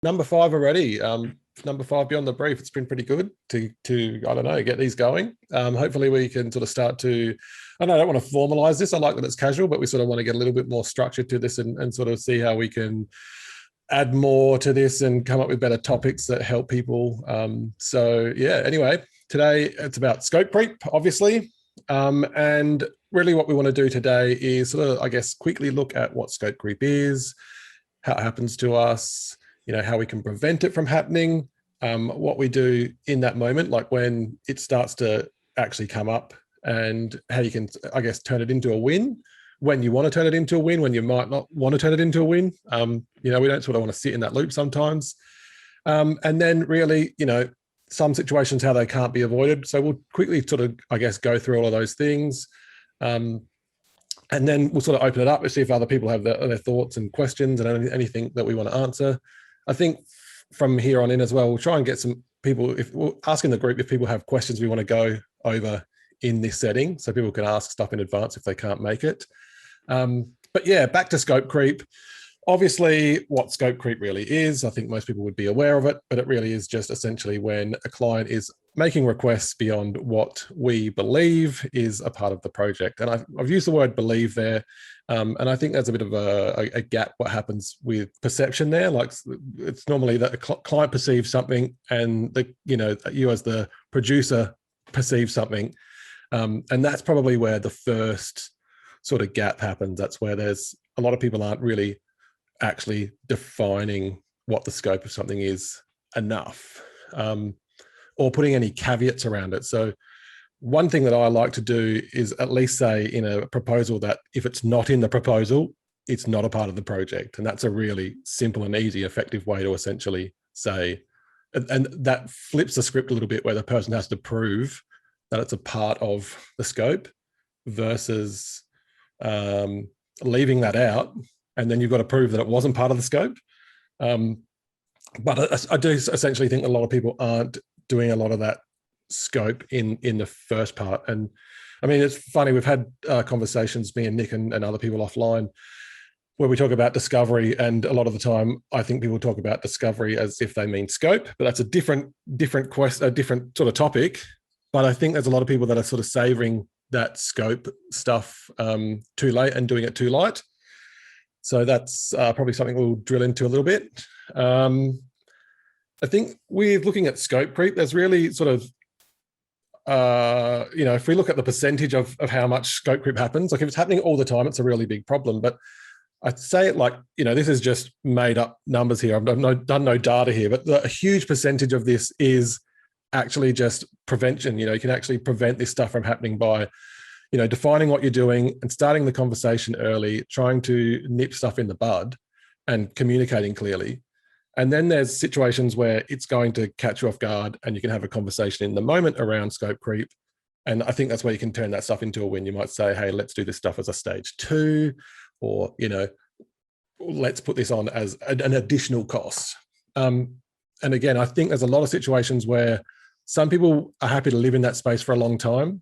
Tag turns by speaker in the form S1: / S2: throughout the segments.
S1: Number five already. Number five beyond the brief. It's been pretty good to I don't know, get these going. Hopefully we can sort of start to. I don't want to formalize this. I like that it's casual, but we sort of want to get a little bit more structure to this and sort of see how we can add more to this and come up with better topics that help people. So yeah. Anyway, today it's about scope creep, obviously, and really what we want to do today is sort of, I guess, quickly look at what scope creep is, how it happens to us, how we can prevent it from happening, what we do in that moment, like when it starts to actually come up, and how you can, I guess, turn it into a win when you want to turn it into a win, when you might not want to turn it into a win. We don't sort of want to sit in that loop sometimes. And then really, some situations, how they can't be avoided. So we'll quickly sort of, I guess, go through all of those things. And then we'll sort of open it up to see if other people have their thoughts and questions and anything that we want to answer. I think from here on in as well, we'll try and get some people, if we'll ask in the group if people have questions we want to go over in this setting, so people can ask stuff in advance if they can't make it. But yeah, back to scope creep. Obviously, what scope creep really is, I think most people would be aware of it, but it really is just essentially when a client is making requests beyond what we believe is a part of the project. And I've used the word believe there, and I think there's a bit of a gap what happens with perception there. Like, it's normally that a client perceives something and you as the producer perceive something, and that's probably where the first sort of gap happens. That's where there's a lot of people aren't really actually defining what the scope of something is enough, or putting any caveats around it. So one thing that I like to do is at least say in a proposal that if it's not in the proposal, it's not a part of the project. And that's a really simple and easy, effective way to essentially say, and that flips the script a little bit, where the person has to prove that it's a part of the scope versus leaving that out, and then you've got to prove that it wasn't part of the scope. But I do essentially think a lot of people aren't doing a lot of that scope in the first part. And I mean, it's funny, we've had conversations, me and Nick and other people offline, where we talk about discovery, and a lot of the time I think people talk about discovery as if they mean scope, but that's a different sort of topic. But I think there's a lot of people that are sort of savoring that scope stuff too late and doing it too light. So that's probably something we'll drill into a little bit. I think with looking at scope creep, there's really sort of, if we look at the percentage of how much scope creep happens, like if it's happening all the time, it's a really big problem. But I'd say it like, this is just made up numbers here. I've done no data here, but a huge percentage of this is actually just prevention. You can actually prevent this stuff from happening by defining what you're doing and starting the conversation early, trying to nip stuff in the bud and communicating clearly. And then there's situations where it's going to catch you off guard and you can have a conversation in the moment around scope creep. And I think that's where you can turn that stuff into a win. You might say, hey, let's do this stuff as a stage 2, or, let's put this on as an additional cost. And again, I think there's a lot of situations where some people are happy to live in that space for a long time.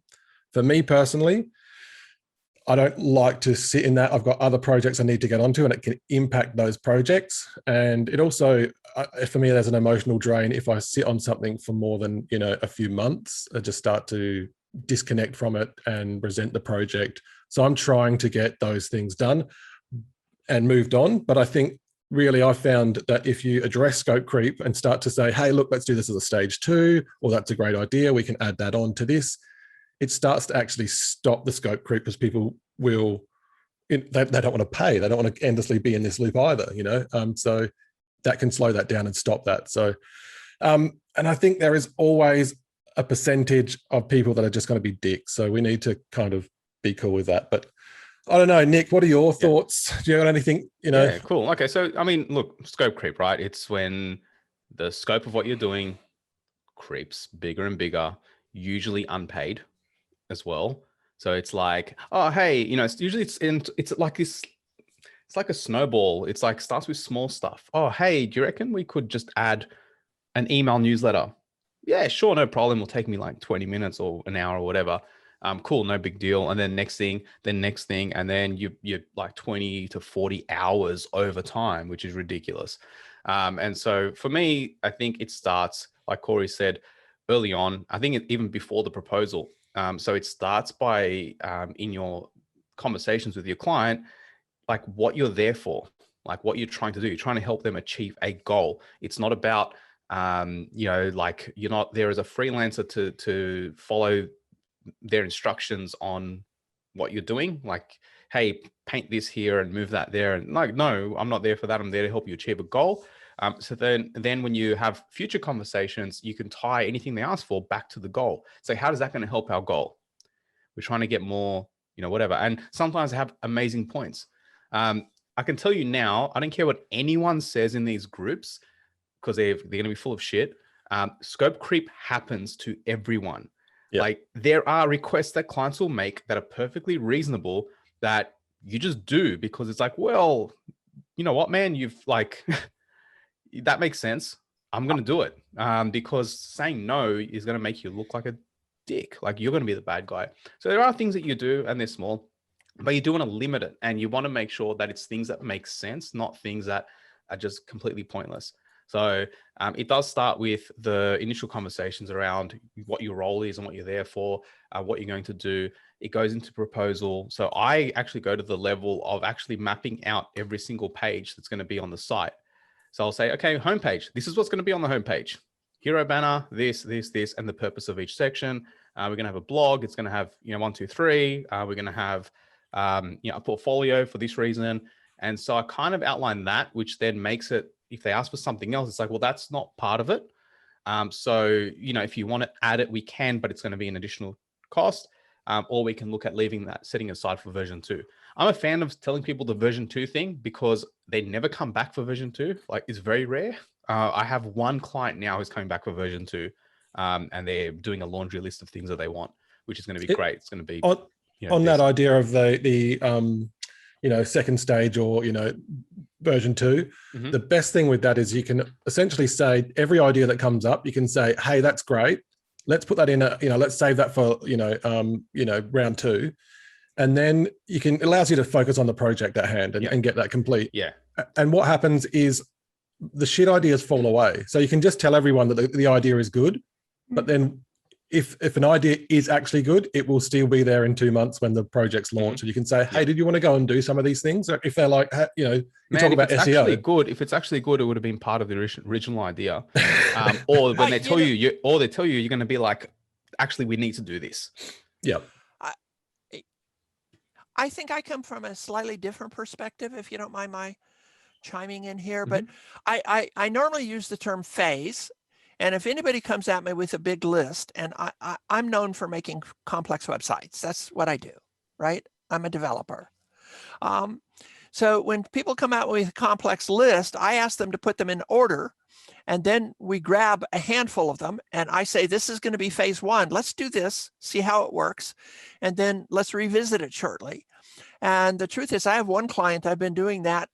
S1: For me personally, I don't like to sit in that. I've got other projects I need to get onto, and it can impact those projects. And it also, for me, there's an emotional drain if I sit on something for more than, a few months. I just start to disconnect from it and resent the project. So I'm trying to get those things done and moved on. But I think really I found that if you address scope creep and start to say, hey, look, let's do this as a stage 2, or that's a great idea, we can add that on to this, it starts to actually stop the scope creep, because people will, they don't want to pay. They don't want to endlessly be in this loop either, so that can slow that down and stop that. So, and I think there is always a percentage of people that are just going to be dicks. So we need to kind of be cool with that. But I don't know, Nick, what are your thoughts? Do you have anything,
S2: Yeah, cool. Okay. So, I mean, look, scope creep, right? It's when the scope of what you're doing creeps bigger and bigger, usually unpaid as well. So it's like, oh, hey, it's usually it's like this, it's like a snowball. It's like starts with small stuff. Oh, hey, do you reckon we could just add an email newsletter? Yeah, sure, no problem. It'll take me like 20 minutes or an hour or whatever. Cool, no big deal. And then next thing, and then you're like 20 to 40 hours over time, which is ridiculous. And so for me, I think it starts, like Corey said, early on. I think even before the proposal. So it starts by in your conversations with your client, like what you're there for, like what you're trying to do. You're trying to help them achieve a goal. It's not about, like you're not there as a freelancer to follow their instructions on what you're doing. Like, hey, paint this here and move that there. And like, no, I'm not there for that. I'm there to help you achieve a goal. So then when you have future conversations, you can tie anything they ask for back to the goal. So how is that going to help our goal? We're trying to get more, whatever. And sometimes I have amazing points. I can tell you now, I don't care what anyone says in these groups because they're going to be full of shit. Scope creep happens to everyone. Yep. Like there are requests that clients will make that are perfectly reasonable that you just do because it's like, well, you know what, man, you've like, that makes sense. I'm going to do it because saying no is going to make you look like a dick. Like you're going to be the bad guy. So there are things that you do and they're small, but you do want to limit it and you want to make sure that it's things that make sense, not things that are just completely pointless. So it does start with the initial conversations around what your role is and what you're there for, what you're going to do. It goes into proposal. So I actually go to the level of actually mapping out every single page that's going to be on the site. So I'll say, okay, homepage, this is what's going to be on the homepage. Hero banner, this, and the purpose of each section. We're going to have a blog. It's going to have, 1, 2, 3. We're going to have, a portfolio for this reason. And so I kind of outline that, which then makes it, if they ask for something else, it's like, well, that's not part of it. So, if you want to add it, we can, but it's going to be an additional cost. Or we can look at leaving that, setting aside for version 2. I'm a fan of telling people the version 2 thing because they never come back for version 2. Like it's very rare. I have one client now who's coming back for version 2 and they're doing a laundry list of things that they want, which is going to be great. It's going to be
S1: on that idea of the second stage or, version 2, mm-hmm. The best thing with that is you can essentially say every idea that comes up, you can say, hey, that's great. Let's put that in let's save that for, round 2. And then it allows you to focus on the project at hand and get that complete.
S2: Yeah.
S1: And what happens is the shit ideas fall away. So you can just tell everyone that the idea is good, but then if an idea is actually good, it will still be there in 2 months when the project's launched. Mm-hmm. And you can say, hey, did you want to go and do some of these things? Or if they're like, you talk about SEO.
S2: If it's actually good, it would have been part of the original idea. Or when they tell you, you're going to be like, actually, we need to do this.
S1: Yeah.
S3: I think I come from a slightly different perspective, if you don't mind my chiming in here. Mm-hmm. But I normally use the term phase. And if anybody comes at me with a big list, and I'm known for making complex websites, that's what I do, right? I'm a developer. So when people come out with a complex list, I ask them to put them in order, and then we grab a handful of them, and I say, this is going to be phase 1. Let's do this, see how it works, and then let's revisit it shortly. And the truth is, I have one client, I've been doing that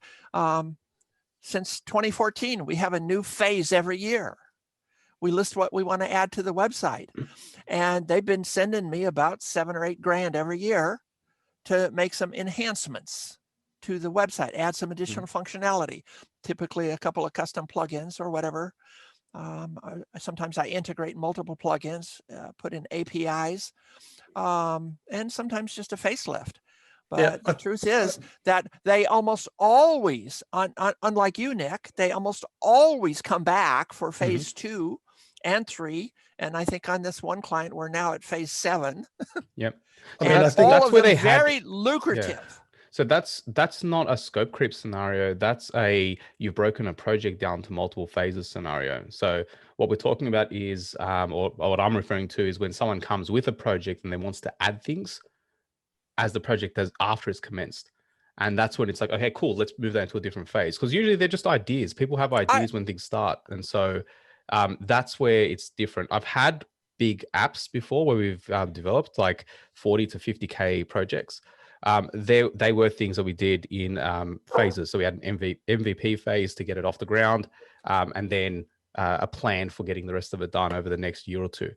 S3: since 2014. We have a new phase every year. We list what we want to add to the website. And they've been sending me about $7 or $8 grand every year to make some enhancements to the website, add some additional functionality, typically a couple of custom plugins or whatever. Sometimes I integrate multiple plugins, put in APIs, and sometimes just a facelift. But the truth is that they almost always, unlike you, Nick, they almost always come back for phase 2 and 3. And I think on this one client, we're now at phase 7.
S2: Yep.
S3: And I think that's where they very lucrative.
S2: Yeah. So that's not a scope creep scenario. That's you've broken a project down to multiple phases scenario. So what we're talking about is, or what I'm referring to is when someone comes with a project and then wants to add things as the project after it's commenced. And that's when it's like, okay, cool, let's move that into a different phase. Because usually they're just ideas. People have ideas when things start. And so that's where it's different. I've had big apps before where we've developed like 40 to 50K projects. They were things that we did in phases. So we had an MVP phase to get it off the ground, and then a plan for getting the rest of it done over the next year or 2.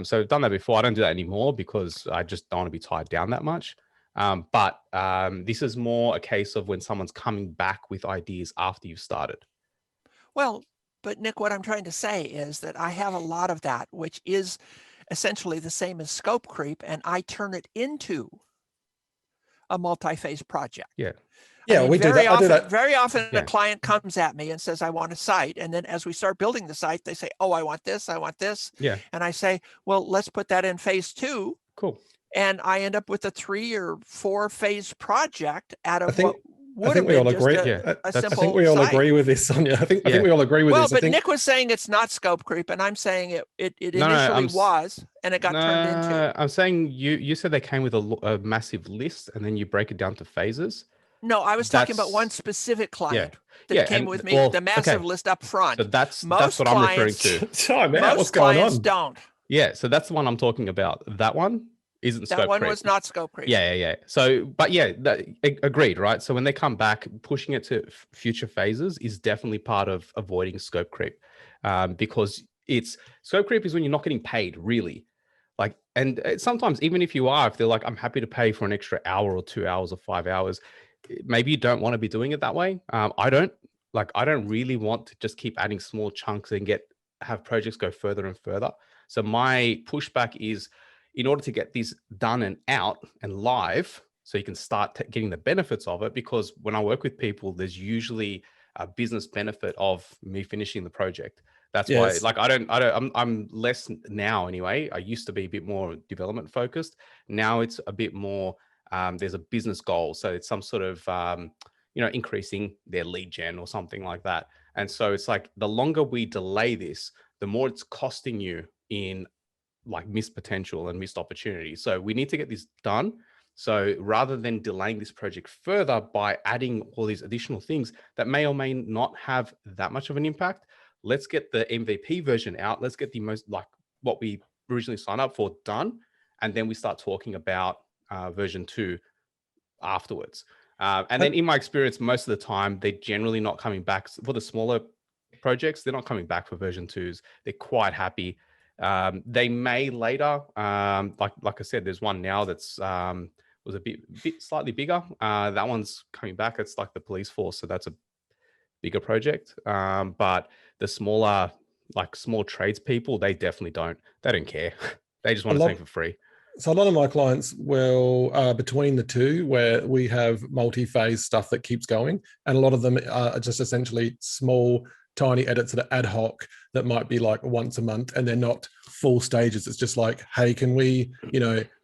S2: So I've done that before. I don't do that anymore because I just don't want to be tied down that much. But this is more a case of when someone's coming back with ideas after you've started.
S3: Well, but Nick, what I'm trying to say is that I have a lot of that, which is essentially the same as scope creep, and I turn it into a multi-phase project.
S2: Yeah.
S1: Yeah, we do that. I do that.
S3: Very often
S2: Yeah.
S3: a client comes at me and says, I want a site. And then as we start building the site, they say, oh, I want this, I want this.
S2: Yeah.
S3: And I say, well, let's put that in phase 2.
S2: Cool.
S3: And I end up with a 3 or 4 phase project out of
S1: think-
S3: what would
S1: I think
S3: have
S1: we all
S3: been just
S1: agree.
S2: Yeah.
S3: a
S1: I
S3: simple
S1: think we all
S3: site.
S1: agree with this, Sonia. I think we all agree with
S3: Well,
S1: this. I
S3: but
S1: think,
S3: Nick was saying it's not scope creep, and I'm saying it
S2: No,
S3: initially
S2: I'm
S3: was, and it got turned into.
S2: I'm saying you said they came with a massive list, and then you break it down to phases.
S3: No, I was talking about one
S2: That's-
S3: specific client that
S2: Yeah,
S3: came
S2: and-
S3: with me,
S2: well,
S3: the massive
S2: okay.
S3: list up front.
S2: So that's
S3: Most
S2: what I'm referring
S3: clients-
S2: to.
S1: time out.
S3: Most
S1: What's going
S3: clients
S1: on?
S3: don't.
S2: Yeah, so that's the one I'm talking about. That one isn't
S3: That
S2: scope
S3: one
S2: creep.
S3: was not scope creep.
S2: Yeah. So, but yeah, agreed, right? So when they come back, pushing it to future phases is definitely part of avoiding scope creep, because scope creep is when you're not getting paid, really. Like, and sometimes even if you are, if they're like, I'm happy to pay for an extra hour or 2 hours or 5 hours, maybe you don't want to be doing it that way. I don't really want to just keep adding small chunks and have projects go further and further. So my pushback is, in order to get these done and out and live, so you can start getting the benefits of it, because when I work with people, there's usually a business benefit of me finishing the project. That's
S1: Yes.
S2: why, like, I'm less now anyway. I used to be a bit more development focused. Now it's a bit more, there's a business goal. So it's some sort of, increasing their lead gen or something like that. And so it's like, the longer we delay this, the more it's costing you in like missed potential and missed opportunity. So we need to get this done. So rather than delaying this project further by adding all these additional things that may or may not have that much of an impact, let's get the MVP version out. Let's get the most, like, what we originally signed up for done. And then we start talking about version 2 afterwards. And then in my experience, most of the time, they're generally not coming back for the smaller projects. They're not coming back for version 2s. They're quite happy. They may later, like I said, there's one now that's was a bit slightly bigger. That one's coming back. It's like the police force, so that's a bigger project. But the smaller, like small tradespeople, they definitely don't care. They just want something for free.
S1: So a lot of my clients will, between the two, where we have multi-phase stuff that keeps going, and a lot of them are just essentially small, tiny edits that are ad hoc that might be like once a month, and they're not full stages. It's just like, hey, can we,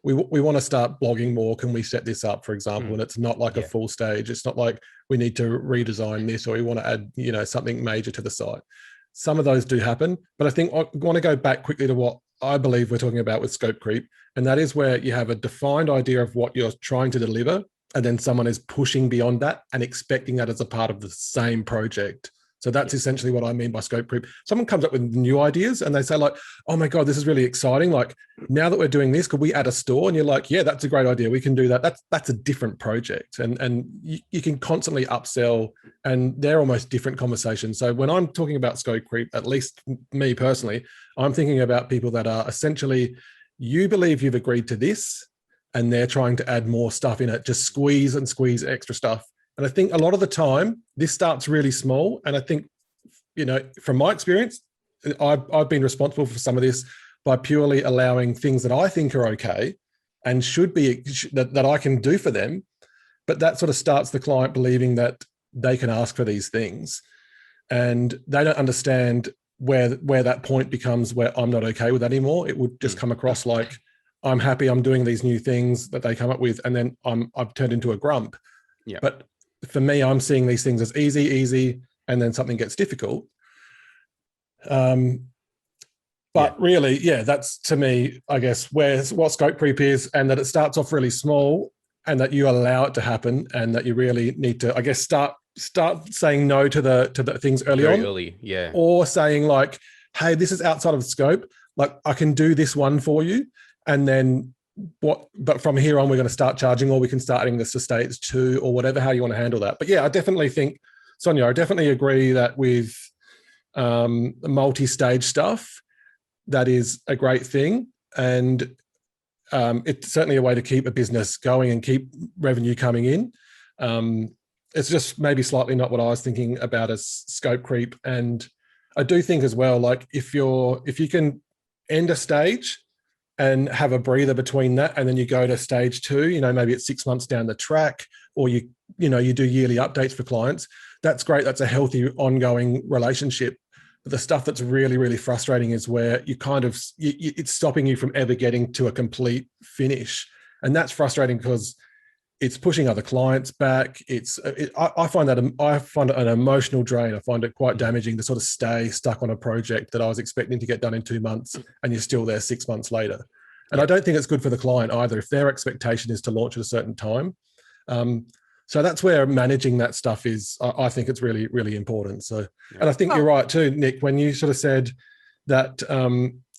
S1: we want to start blogging more. Can we set this up, for example? And it's not like a full stage. It's not like we need to redesign this, or we want to add, something major to the site. Some of those do happen, but I think I want to go back quickly to what I believe we're talking about with scope creep. And that is where you have a defined idea of what you're trying to deliver, and then someone is pushing beyond that and expecting that as a part of the same project. So that's essentially what I mean by scope creep. Someone comes up with new ideas and they say like, oh my God, this is really exciting. Like, now that we're doing this, could we add a store? And you're like, yeah, that's a great idea. We can do that. That's a different project. And you can constantly upsell, and they're almost different conversations. So when I'm talking about scope creep, at least me personally, I'm thinking about people that are essentially, you believe you've agreed to this, and they're trying to add more stuff in it, just squeeze extra stuff. And I think a lot of the time this starts really small. And I think, from my experience, I've been responsible for some of this by purely allowing things that I think are okay and should be that I can do for them. But that sort of starts the client believing that they can ask for these things, and they don't understand where that point becomes where I'm not okay with that anymore. It would just come across like, I'm happy I'm doing these new things that they come up with, and then I've turned into a grump.
S2: Yeah.
S1: But for me, I'm seeing these things as easy, and then something gets difficult. But really, that's, to me, I guess, what scope creep is, and that it starts off really small, and that you allow it to happen, and that you really need to, I guess, start saying no to the things early on.
S2: Early, yeah.
S1: Or saying like, hey, this is outside of scope. Like, I can do this one for you, and then but from here on, we're going to start charging, or we can start adding this to stage 2, or whatever, how you want to handle that. But yeah, I definitely think, Sonia, I definitely agree that with multi-stage stuff, that is a great thing. And it's certainly a way to keep a business going and keep revenue coming in. it's just maybe slightly not what I was thinking about as scope creep. And I do think as well, like if you can end a stage and have a breather between that, and then you go to stage 2, you know, maybe it's 6 months down the track, or you do yearly updates for clients. That's great. That's a healthy ongoing relationship. But the stuff that's really, really frustrating is where you kind of, it's stopping you from ever getting to a complete finish. And that's frustrating because it's pushing other clients back. I find it an emotional drain. I find it quite damaging to sort of stay stuck on a project that I was expecting to get done in 2 months and you're still there 6 months later. And I don't think it's good for the client either if their expectation is to launch at a certain time. So that's where managing that stuff is, I think it's really, really important. So, and I think you're right too, Nick, when you sort of said that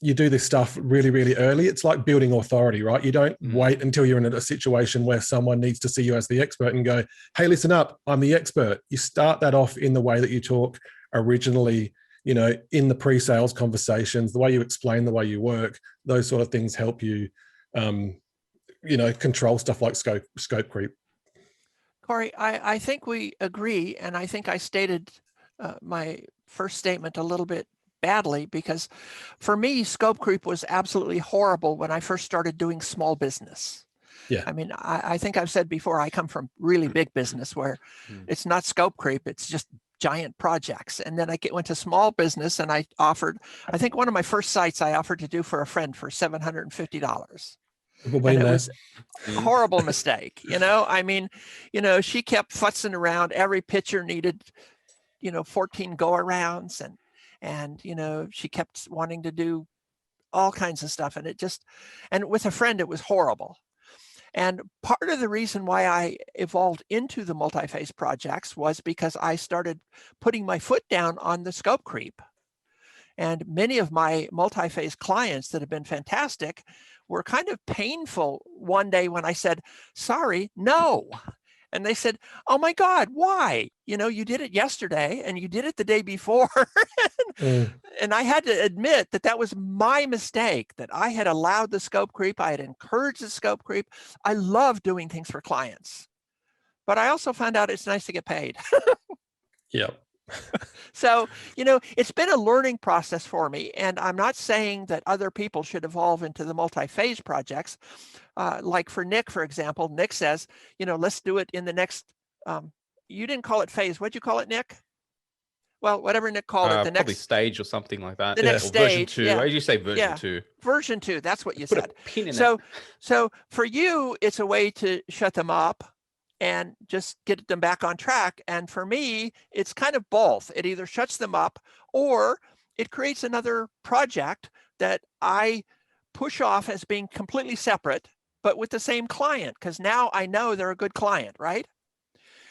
S1: you do this stuff really, really early. It's like building authority, right? You don't wait until you're in a situation where someone needs to see you as the expert and go, hey, listen up, I'm the expert. You start that off in the way that you talk originally, you know, in the pre-sales conversations, the way you explain, the way you work, those sort of things help you, you know, control stuff like scope creep.
S3: Corey, I think we agree, and I think I stated my first statement a little bit badly, because for me, scope creep was absolutely horrible when I first started doing small business.
S1: Yeah.
S3: I mean, I think I've said before, I come from really big business where it's not scope creep, it's just giant projects. And then I went to small business and I offered, I think one of my first sites I offered to do for a friend for $750. And it was a horrible mistake. You know, I mean, you know, she kept futzing around. Every picture needed, you know, 14 go arounds, and, you know, she kept wanting to do all kinds of stuff. And and with a friend, it was horrible. And part of the reason why I evolved into the multi-phase projects was because I started putting my foot down on the scope creep. And many of my multi-phase clients that have been fantastic were kind of painful one day when I said, sorry, no. And they said, oh my God, why? You know, you did it yesterday and you did it the day before. And I had to admit that that was my mistake, that I had allowed the scope creep. I had encouraged the scope creep. I love doing things for clients, but I also found out it's nice to get paid.
S1: Yep.
S3: So, you know, it's been a learning process for me, and I'm not saying that other people should evolve into the multi-phase projects. Like for Nick, for example, Nick says, you know, let's do it in the next, you didn't call it phase. What'd you call it, Nick? Well, whatever Nick called it, the
S2: probably
S3: next
S2: stage or something like that.
S3: The next stage.
S2: Version 2.
S3: Yeah.
S2: As you say, version 2.
S3: Version 2. That's what you
S2: Put
S3: said.
S2: a pin in
S3: So,
S2: it.
S3: so for you, it's a way to shut them up and just get them back on track. And for me, it's kind of both. It either shuts them up or it creates another project that I push off as being completely separate, but with the same client, because now I know they're a good client, right?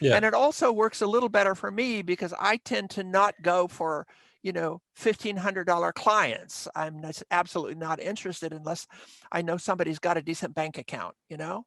S1: Yeah.
S3: And it also works a little better for me because I tend to not go for, you know, $1,500 clients. I'm absolutely not interested unless I know somebody's got a decent bank account, you know?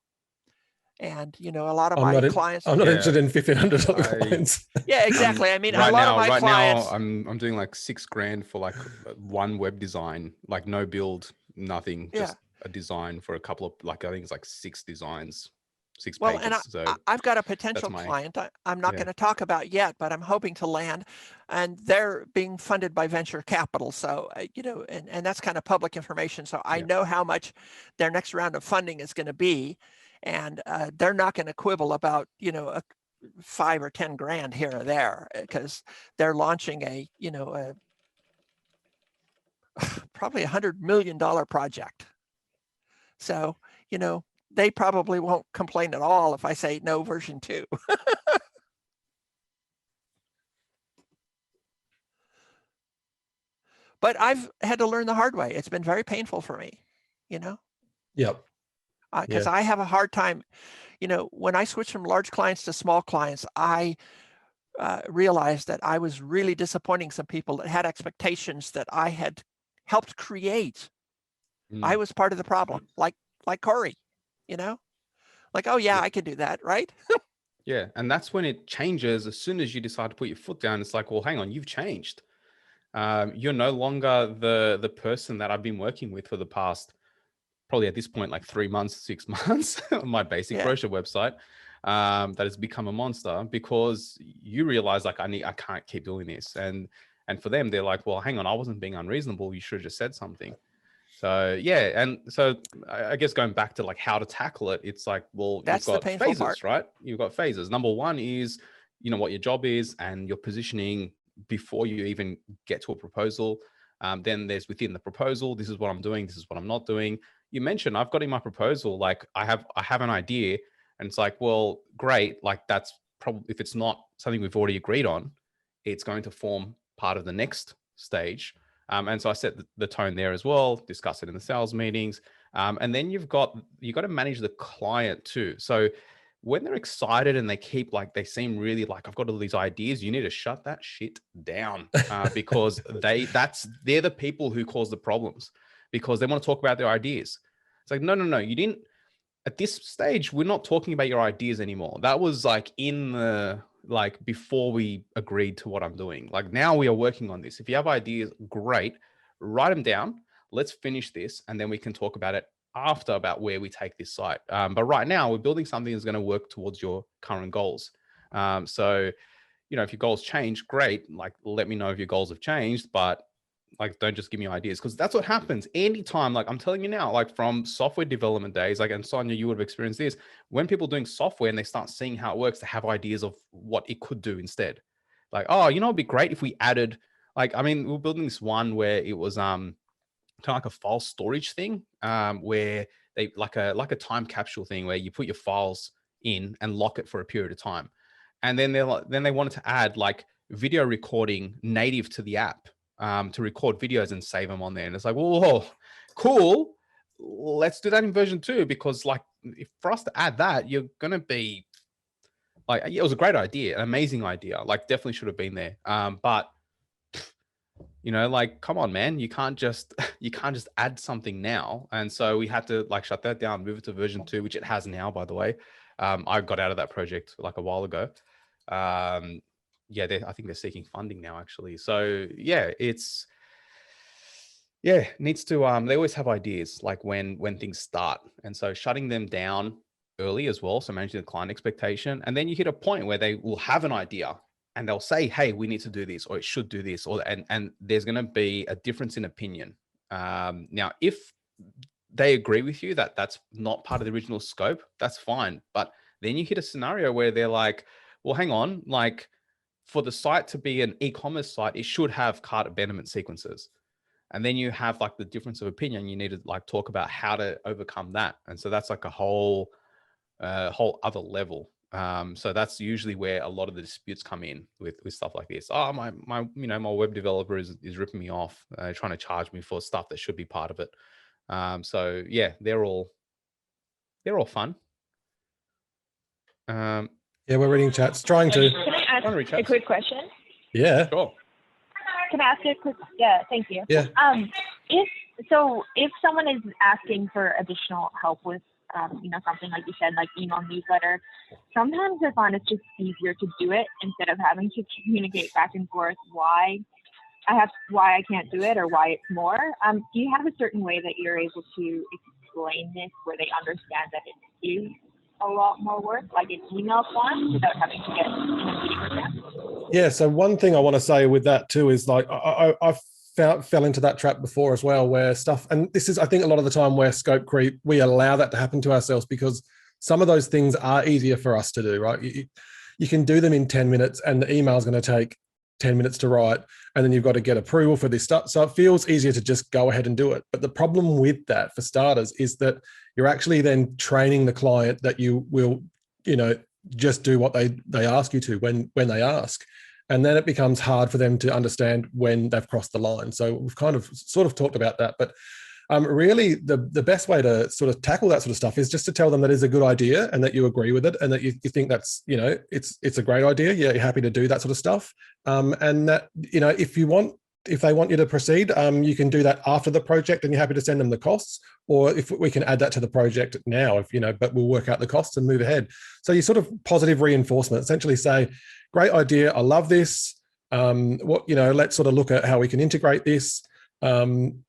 S3: And, you know, a lot of my clients.
S1: I'm not interested in $1,500 clients.
S3: Yeah, exactly. I mean,
S2: right
S3: a lot
S2: now,
S3: of my clients.
S2: Now, I'm doing like $6,000 for like one web design, like no build, nothing, just a design for a couple of, like, I think it's like 6 designs, 6 pages.
S3: And
S2: so
S3: I've got a potential client I'm not going to talk about yet, but I'm hoping to land, and they're being funded by venture capital. So, you know, and that's kind of public information. So I know how much their next round of funding is going to be. And they're not going to quibble about, you know, $5 or $10,000 here or there, because they're launching a, you know, probably $100 million project. So, you know, they probably won't complain at all if I say no version 2. But I've had to learn the hard way. It's been very painful for me, you know?
S1: Yep.
S3: Because I have a hard time, you know, when I switch from large clients to small clients, I realized that I was really disappointing some people that had expectations that I had helped create. I was part of the problem, like Corey, you know, like, oh yeah, I can do that, right?
S2: Yeah, and that's when it changes. As soon as you decide to put your foot down, it's like, well, hang on, you've changed. You're no longer the person that I've been working with for the past, probably at this point, like 3 months, 6 months on my basic brochure website. that has become a monster because you realize like I can't keep doing this. And for them, they're like, well, hang on, I wasn't being unreasonable. You should have just said something. So yeah, and so I guess going back to like how to tackle it, it's like, well,
S3: That's
S2: you've
S3: the
S2: got
S3: painful
S2: phases,
S3: part.
S2: right? You've got phases. Number one is, you know, what your job is and your positioning before you even get to a proposal. Then there's within the proposal, this is what I'm doing, this is what I'm not doing. You mentioned I've got in my proposal, like I have an idea, and it's like, well, great, like that's probably, if it's not something we've already agreed on, it's going to form part of the next stage. And so I set the tone there as well, discuss it in the sales meetings. And then you've got to manage the client too. So when they're excited and they keep like, they seem really like, I've got all these ideas, you need to shut that shit down because they're the people who cause the problems because they want to talk about their ideas. It's like, no, you didn't. At this stage, we're not talking about your ideas anymore. That was like like before we agreed to what I'm doing. Like now we are working on this. If you have ideas, great, write them down. Let's finish this. And then we can talk about it after about where we take this site. But right now we're building something that's going to work towards your current goals. So, you know, if your goals change, great. Like, let me know if your goals have changed, but like, don't just give me ideas, because that's what happens anytime. Like I'm telling you now, like from software development days, like, and Sonia, you would have experienced this, when people doing software and they start seeing how it works, they have ideas of what it could do instead. Like, oh, you know, it'd be great if we added, like, I mean, we were building this one where it was kind of like a file storage thing, where they like a time capsule thing where you put your files in and lock it for a period of time. And then they wanted to add like video recording native to the app, to record videos and save them on there. And it's like, whoa, cool. Let's do that in version 2, because like for us to add that, you're going to be like, it was a great idea, an amazing idea. Like definitely should have been there. But you know, like, come on, man, you can't just add something now. And so we had to like shut that down, move it to version 2, which it has now, by the way. I got out of that project like a while ago. Yeah, I think they're seeking funding now, actually. So yeah, needs to, they always have ideas like when things start. And so shutting them down early as well. So managing the client expectation. And then you hit a point where they will have an idea and they'll say, hey, we need to do this, or it should do this, or, and there's going to be a difference in opinion. Now, if they agree with you that that's not part of the original scope, that's fine. But then you hit a scenario where they're like, well, hang on, like, for the site to be an e-commerce site, it should have cart abandonment sequences. And then you have like the difference of opinion. You need to like talk about how to overcome that. And so that's like a whole other level. So that's usually where a lot of the disputes come in with stuff like this. Oh, my web developer is ripping me off, trying to charge me for stuff that should be part of it. So yeah, they're all fun.
S1: Yeah, we're reading chats, trying to.
S4: Can I ask a quick question?
S1: Yeah.
S2: Sure.
S4: Can I ask a quick? Yeah, thank you.
S1: Yeah.
S4: If someone is asking for additional help with, something like you said, like email newsletter, sometimes I find it's just easier to do it instead of having to communicate back and forth why I can't do it or why it's more. Do you have a certain way that you're able to explain this where they understand that it is a lot more work, like an email form, without having to get in a meeting with them?
S1: Yeah. So one thing I want to say with that too is like I fell into that trap before as well, where stuff, and this is, I think, a lot of the time where scope creep, we allow that to happen to ourselves because some of those things are easier for us to do, right? You can do them in 10 minutes and the email is going to take 10 minutes to write, and then you've got to get approval for this stuff. So it feels easier to just go ahead and do it. But the problem with that, for starters, is that you're actually then training the client that you will, just do what they ask you to when they ask. And then it becomes hard for them to understand when they've crossed the line. So we've kind of sort of talked about that, but really the best way to sort of tackle that sort of stuff is just to tell them that it's a good idea and that you agree with it and that you think that's, it's a great idea. Yeah, you're happy to do that sort of stuff. And that, if they want you to proceed, you can do that after the project and you're happy to send them the costs, or if we can add that to the project now, but we'll work out the costs and move ahead. So you sort of positive reinforcement, essentially say, great idea, I love this. Let's sort of look at how we can integrate this. And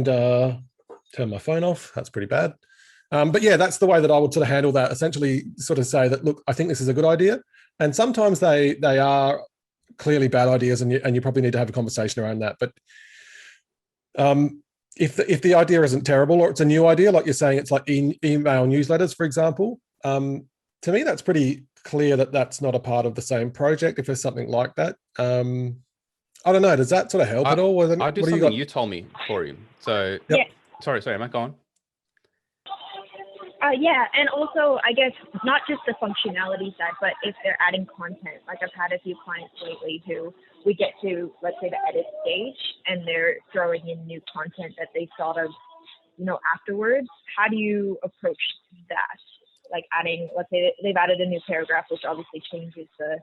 S1: turn my phone off. That's pretty bad. But yeah, that's the way that I would sort of handle that. Essentially, sort of say that, look, I think this is a good idea, and sometimes they are clearly bad ideas, and you probably need to have a conversation around that. But if the idea isn't terrible, or it's a new idea, like you're saying, it's like email newsletters, for example. To me, that's pretty clear that that's not a part of the same project. If there's something like that, I don't know. Does that sort of help at all?
S2: I do something you told me, Corey. So,
S4: Yep.
S2: sorry, Matt, go on.
S4: Yeah, and also I guess not just the functionality side, but if they're adding content. Like I've had a few clients lately who we get to, let's say, the edit stage, and they're throwing in new content that they thought of, afterwards. How do you approach that? Like adding, let's say they've added a new paragraph, which obviously changes the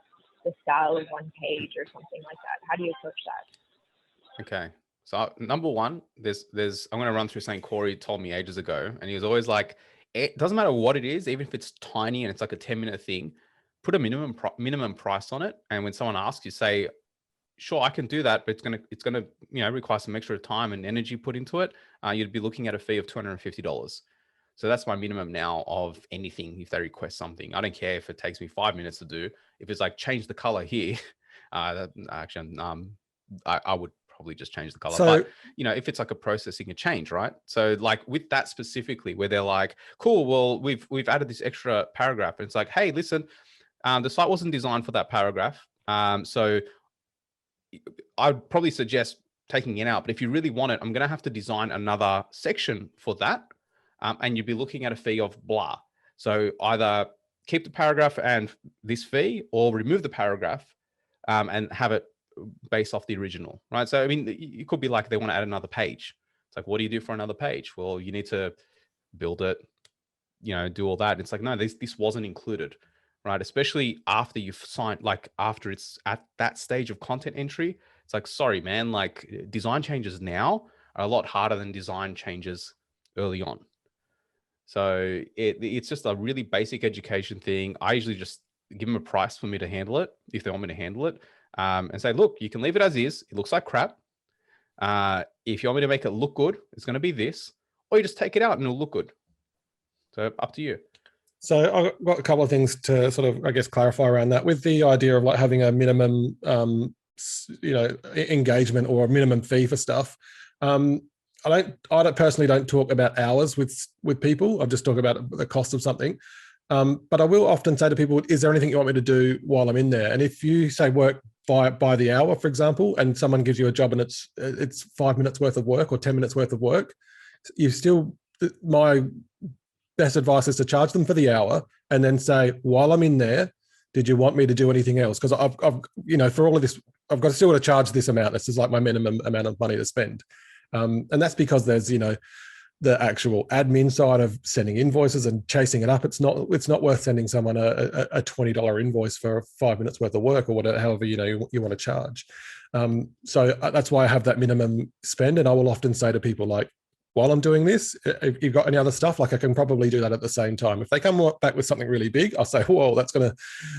S4: style of one page or something like that. How do you approach that?
S2: Okay. So number one, there's I'm going to run through something Corey told me ages ago, and he was always like, it doesn't matter what it is, even if it's tiny and it's like a 10-minute thing, put a minimum price on it. And when someone asks, you say, sure, I can do that, but it's gonna require some extra time and energy put into it. You'd be looking at a fee of $250. So that's my minimum now of anything. If they request something, I don't care if it takes me 5 minutes to do. If it's like change the color here, I would probably just change the color.
S1: So,
S2: but if it's like a processing a change, right? So like with that specifically, where they're like, cool, well, we've added this extra paragraph, and it's like, hey, listen, the site wasn't designed for that paragraph. So I'd probably suggest taking it out. But if you really want it, I'm going to have to design another section for that. And you'd be looking at a fee of blah. So either keep the paragraph and this fee, or remove the paragraph and have it based off the original, right? So, I mean, it could be like they want to add another page. It's like, what do you do for another page? Well, you need to build it, do all that. It's like, no, this wasn't included, right? Especially after you've signed, like after it's at that stage of content entry, it's like, sorry, man, like design changes now are a lot harder than design changes early on. So it's just a really basic education thing. I usually just give them a price for me to handle it, if they want me to handle it, and say, look, you can leave it as is. It looks like crap. If you want me to make it look good, it's going to be this, or you just take it out and it'll look good. So up to you.
S1: So I've got a couple of things to sort of, I guess, clarify around that. With the idea of like having a minimum, engagement or a minimum fee for stuff. I personally don't talk about hours with people. I just talk about the cost of something. But I will often say to people, is there anything you want me to do while I'm in there? And if you say work by the hour, for example, and someone gives you a job and it's 5 minutes worth of work or 10 minutes worth of work, my best advice is to charge them for the hour and then say, while I'm in there, did you want me to do anything else? Because I've for all of this, I've got to still got to charge this amount. This is like my minimum amount of money to spend. And that's because there's, the actual admin side of sending invoices and chasing it up. It's not worth sending someone a $20 invoice for 5 minutes worth of work or whatever, however, you want to charge. So that's why I have that minimum spend. And I will often say to people, like, while I'm doing this, if you've got any other stuff, like I can probably do that at the same time. If they come back with something really big, I'll say, whoa,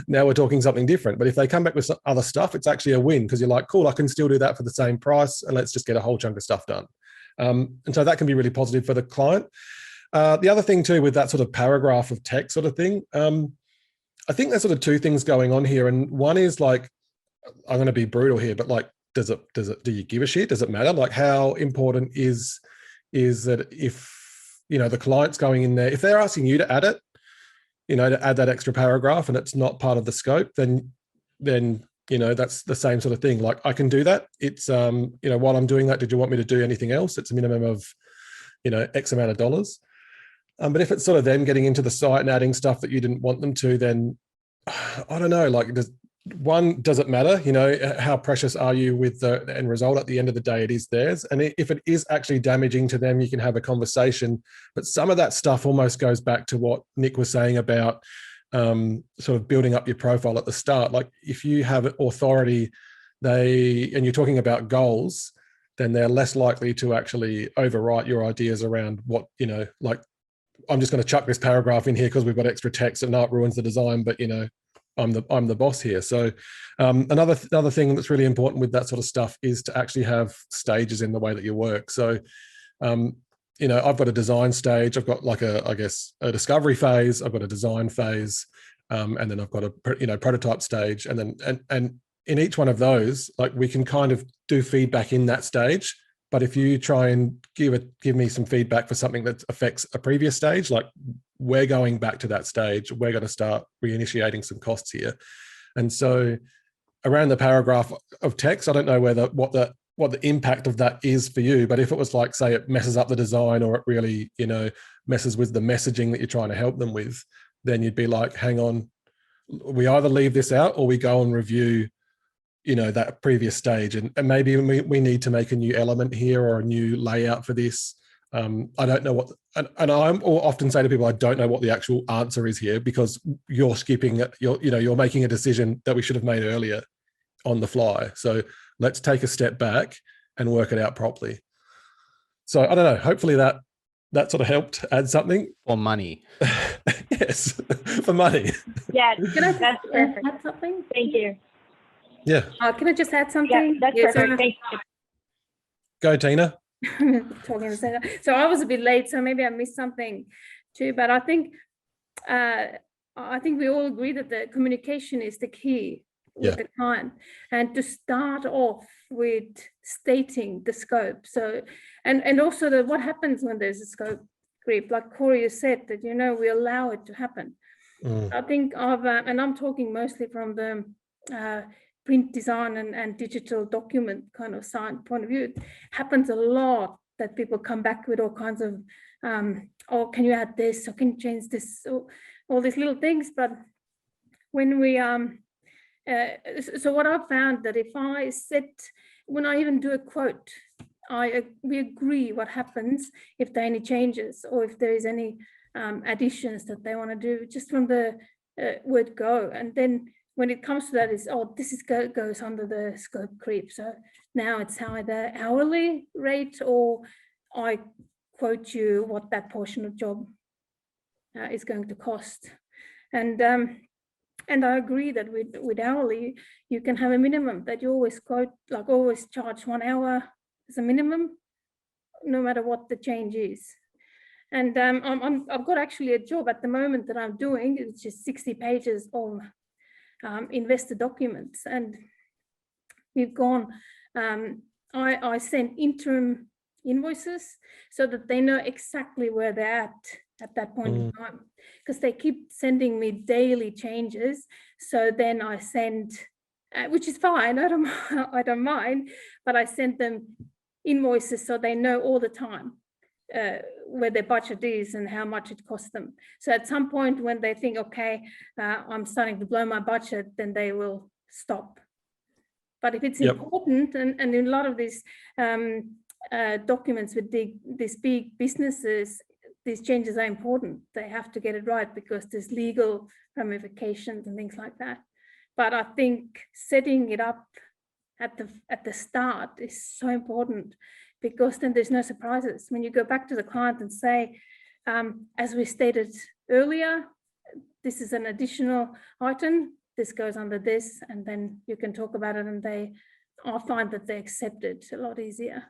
S1: now we're talking something different. But if they come back with some other stuff, it's actually a win, because you're like, cool, I can still do that for the same price, and let's just get a whole chunk of stuff done. And so that can be really positive for the client. The other thing too, with that sort of paragraph of text sort of thing, I think there's sort of two things going on here. And one is like, I'm going to be brutal here, but like, do you give a shit? Does it matter? Like, how important is that if, the client's going in there, if they're asking you to add it, to add that extra paragraph and it's not part of the scope, then that's the same sort of thing. Like, I can do that. It's, while I'm doing that, did you want me to do anything else? It's a minimum of, X amount of dollars. But if it's sort of them getting into the site and adding stuff that you didn't want them to, then I don't know, like, does it matter? How precious are you with the end result? At the end of the day, it is theirs. And if it is actually damaging to them, you can have a conversation. But some of that stuff almost goes back to what Nick was saying about sort of building up your profile at the start. Like, if you have authority, and you're talking about goals, then they're less likely to actually overwrite your ideas around what, like, I'm just going to chuck this paragraph in here because we've got extra text and now it ruins the design, but I'm the boss here. So another thing that's really important with that sort of stuff is to actually have stages in the way that you work. So I've got a design stage, I've got like a discovery phase, I've got a design phase, and then I've got a prototype stage, and then and in each one of those, like we can kind of do feedback in that stage. But if you try and give me some feedback for something that affects a previous stage, like we're going back to that stage, we're going to start reinitiating some costs here. And so around the paragraph of text, I don't know what the impact of that is for you, but if it was like, say, it messes up the design, or it really, messes with the messaging that you're trying to help them with, then you'd be like, hang on, we either leave this out or we go and review, that previous stage. And maybe we need to make a new element here or a new layout for this. I don't know what, and I'm often say to people, I don't know what the actual answer is here, because you're skipping it. You're making a decision that we should have made earlier on the fly. So let's take a step back and work it out properly. So I don't know, hopefully that sort of helped add something.
S2: For money.
S1: Yes, for money.
S4: Yeah,
S5: Can I
S4: that's
S5: just
S4: perfect.
S5: add something?
S4: Thank you.
S1: Yeah,
S5: Can I just add
S4: Yeah,
S5: something?
S4: that's
S5: Yes,
S4: perfect. Thank you.
S1: go Tina.
S5: talking the same time. So I was a bit late, so maybe I missed something too. But I think we all agree that the communication is the key with the client, and to start off with stating the scope. So and also what happens when there's a scope creep, like Corey said, that we allow it to happen. I think and I'm talking mostly from the print design and digital document kind of sign point of view. It happens a lot that people come back with all kinds of, oh, can you add this, or can you change this, or all these little things. But when we, so what I've found that if I when I even do a quote, we agree what happens if there are any changes, or if there is any additions that they want to do, just from the word go. And then when it comes to that, is, oh, this goes under the scope creep. So now it's either hourly rate, or I quote you what that portion of job is going to cost. And I agree that with hourly, you can have a minimum that you always quote, like always charge 1 hour as a minimum, no matter what the change is. And I've got actually a job at the moment that I'm doing, which is 60 pages of investor documents, and we've gone, I send interim invoices so that they know exactly where they're at that point in time, because they keep sending me daily changes. So then I send, which is fine, I don't mind, but I send them invoices so they know all the time where their budget is and how much it costs them. So at some point when they think, okay, I'm starting to blow my budget, then they will stop. But if it's important, and in a lot of these documents with these big businesses, these changes are important. They have to get it right because there's legal ramifications and things like that. But I think setting it up at the start is so important, because then there's no surprises. When you go back to the client and say, as we stated earlier, this is an additional item, this goes under this, and then you can talk about it, and I find that they accept it a lot easier.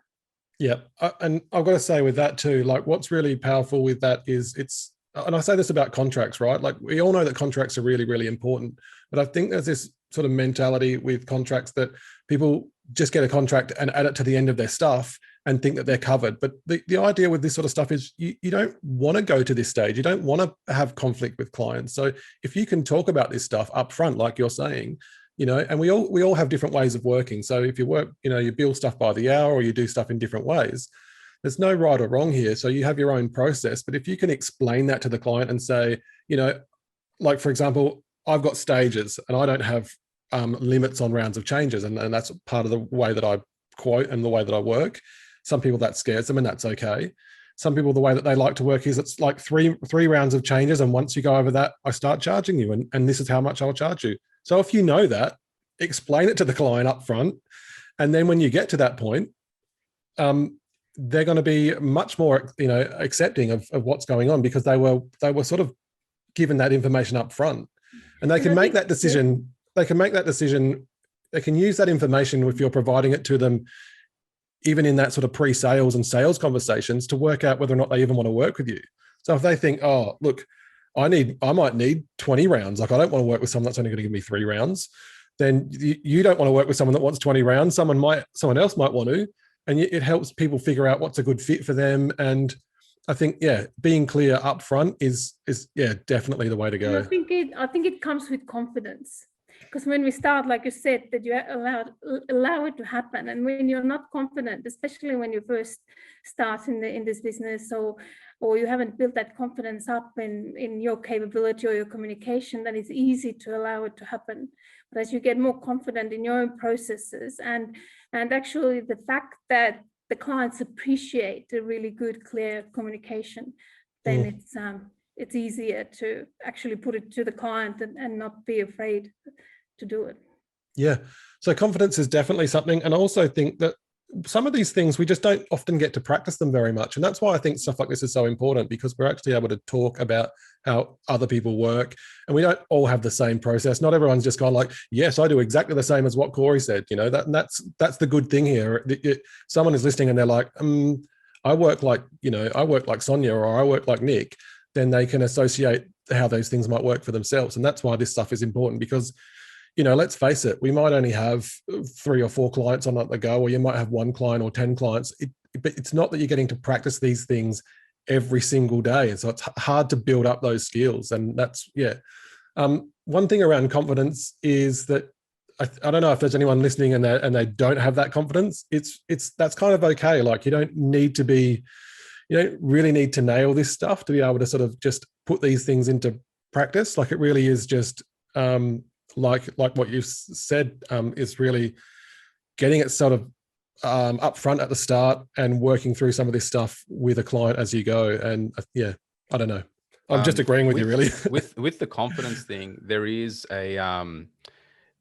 S1: Yeah, and I've got to say with that too, like what's really powerful with that is and I say this about contracts, right? Like we all know that contracts are really, really important, but I think there's this sort of mentality with contracts that people just get a contract and add it to the end of their stuff and think that they're covered. But the idea with this sort of stuff is you don't want to go to this stage. You don't want to have conflict with clients. So if you can talk about this stuff up front, like you're saying, and we all have different ways of working. So if you work, you bill stuff by the hour, or you do stuff in different ways, there's no right or wrong here. So you have your own process. But if you can explain that to the client and say, like, for example, I've got stages and I don't have limits on rounds of changes. And that's part of the way that I quote and the way that I work. Some people that scares them, and that's okay. Some people, the way that they like to work is it's like three rounds of changes. And once you go over that, I start charging you, and this is how much I'll charge you. So if you know that, explain it to the client up front. And then when you get to that point, they're going to be much more, accepting of what's going on, because they were sort of given that information up front, and they can make that decision. They can make that decision. They can use that information if you're providing it to them even in that sort of pre-sales and sales conversations, to work out whether or not they even want to work with you. So if they think, oh, look, I might need 20 rounds. Like, I don't want to work with someone that's only going to give me 3 rounds. Then you don't want to work with someone that wants 20 rounds. Someone else might want to, and it helps people figure out what's a good fit for them. And I think, yeah, being clear up front is definitely the way to go.
S5: And I think it comes with confidence, because when we start, like you said, that you allow it to happen, and when you're not confident, especially when you first start in this business, or you haven't built that confidence up in your capability or your communication, then it's easy to allow it to happen. But as you get more confident in your own processes, and actually the fact that the clients appreciate a really good, clear communication, then it's easier to actually put it to the client and not be afraid to do it.
S1: Yeah. So confidence is definitely something. And I also think that some of these things, we just don't often get to practice them very much. And that's why I think stuff like this is so important, because we're actually able to talk about how other people work, and we don't all have the same process. Not everyone's just gone like, yes, I do exactly the same as what Corey said, that's the good thing here. Someone is listening and they're like, I work like Sonia, or I work like Nick, then they can associate how those things might work for themselves. And that's why this stuff is important, because let's face it, we might only have 3 or 4 clients on at the go, or you might have 1 client or 10 clients. But it's not that you're getting to practice these things every single day. And so it's hard to build up those skills. And that's, one thing around confidence is that I don't know if there's anyone listening and they don't have that confidence. That's kind of okay. Like, you don't really need to nail this stuff to be able to sort of just put these things into practice. Like, it really is just, like what you've said, is really getting it sort of up front at the start and working through some of this stuff with a client as you go. And I don't know. I'm just agreeing with you, really.
S2: with the confidence thing, there is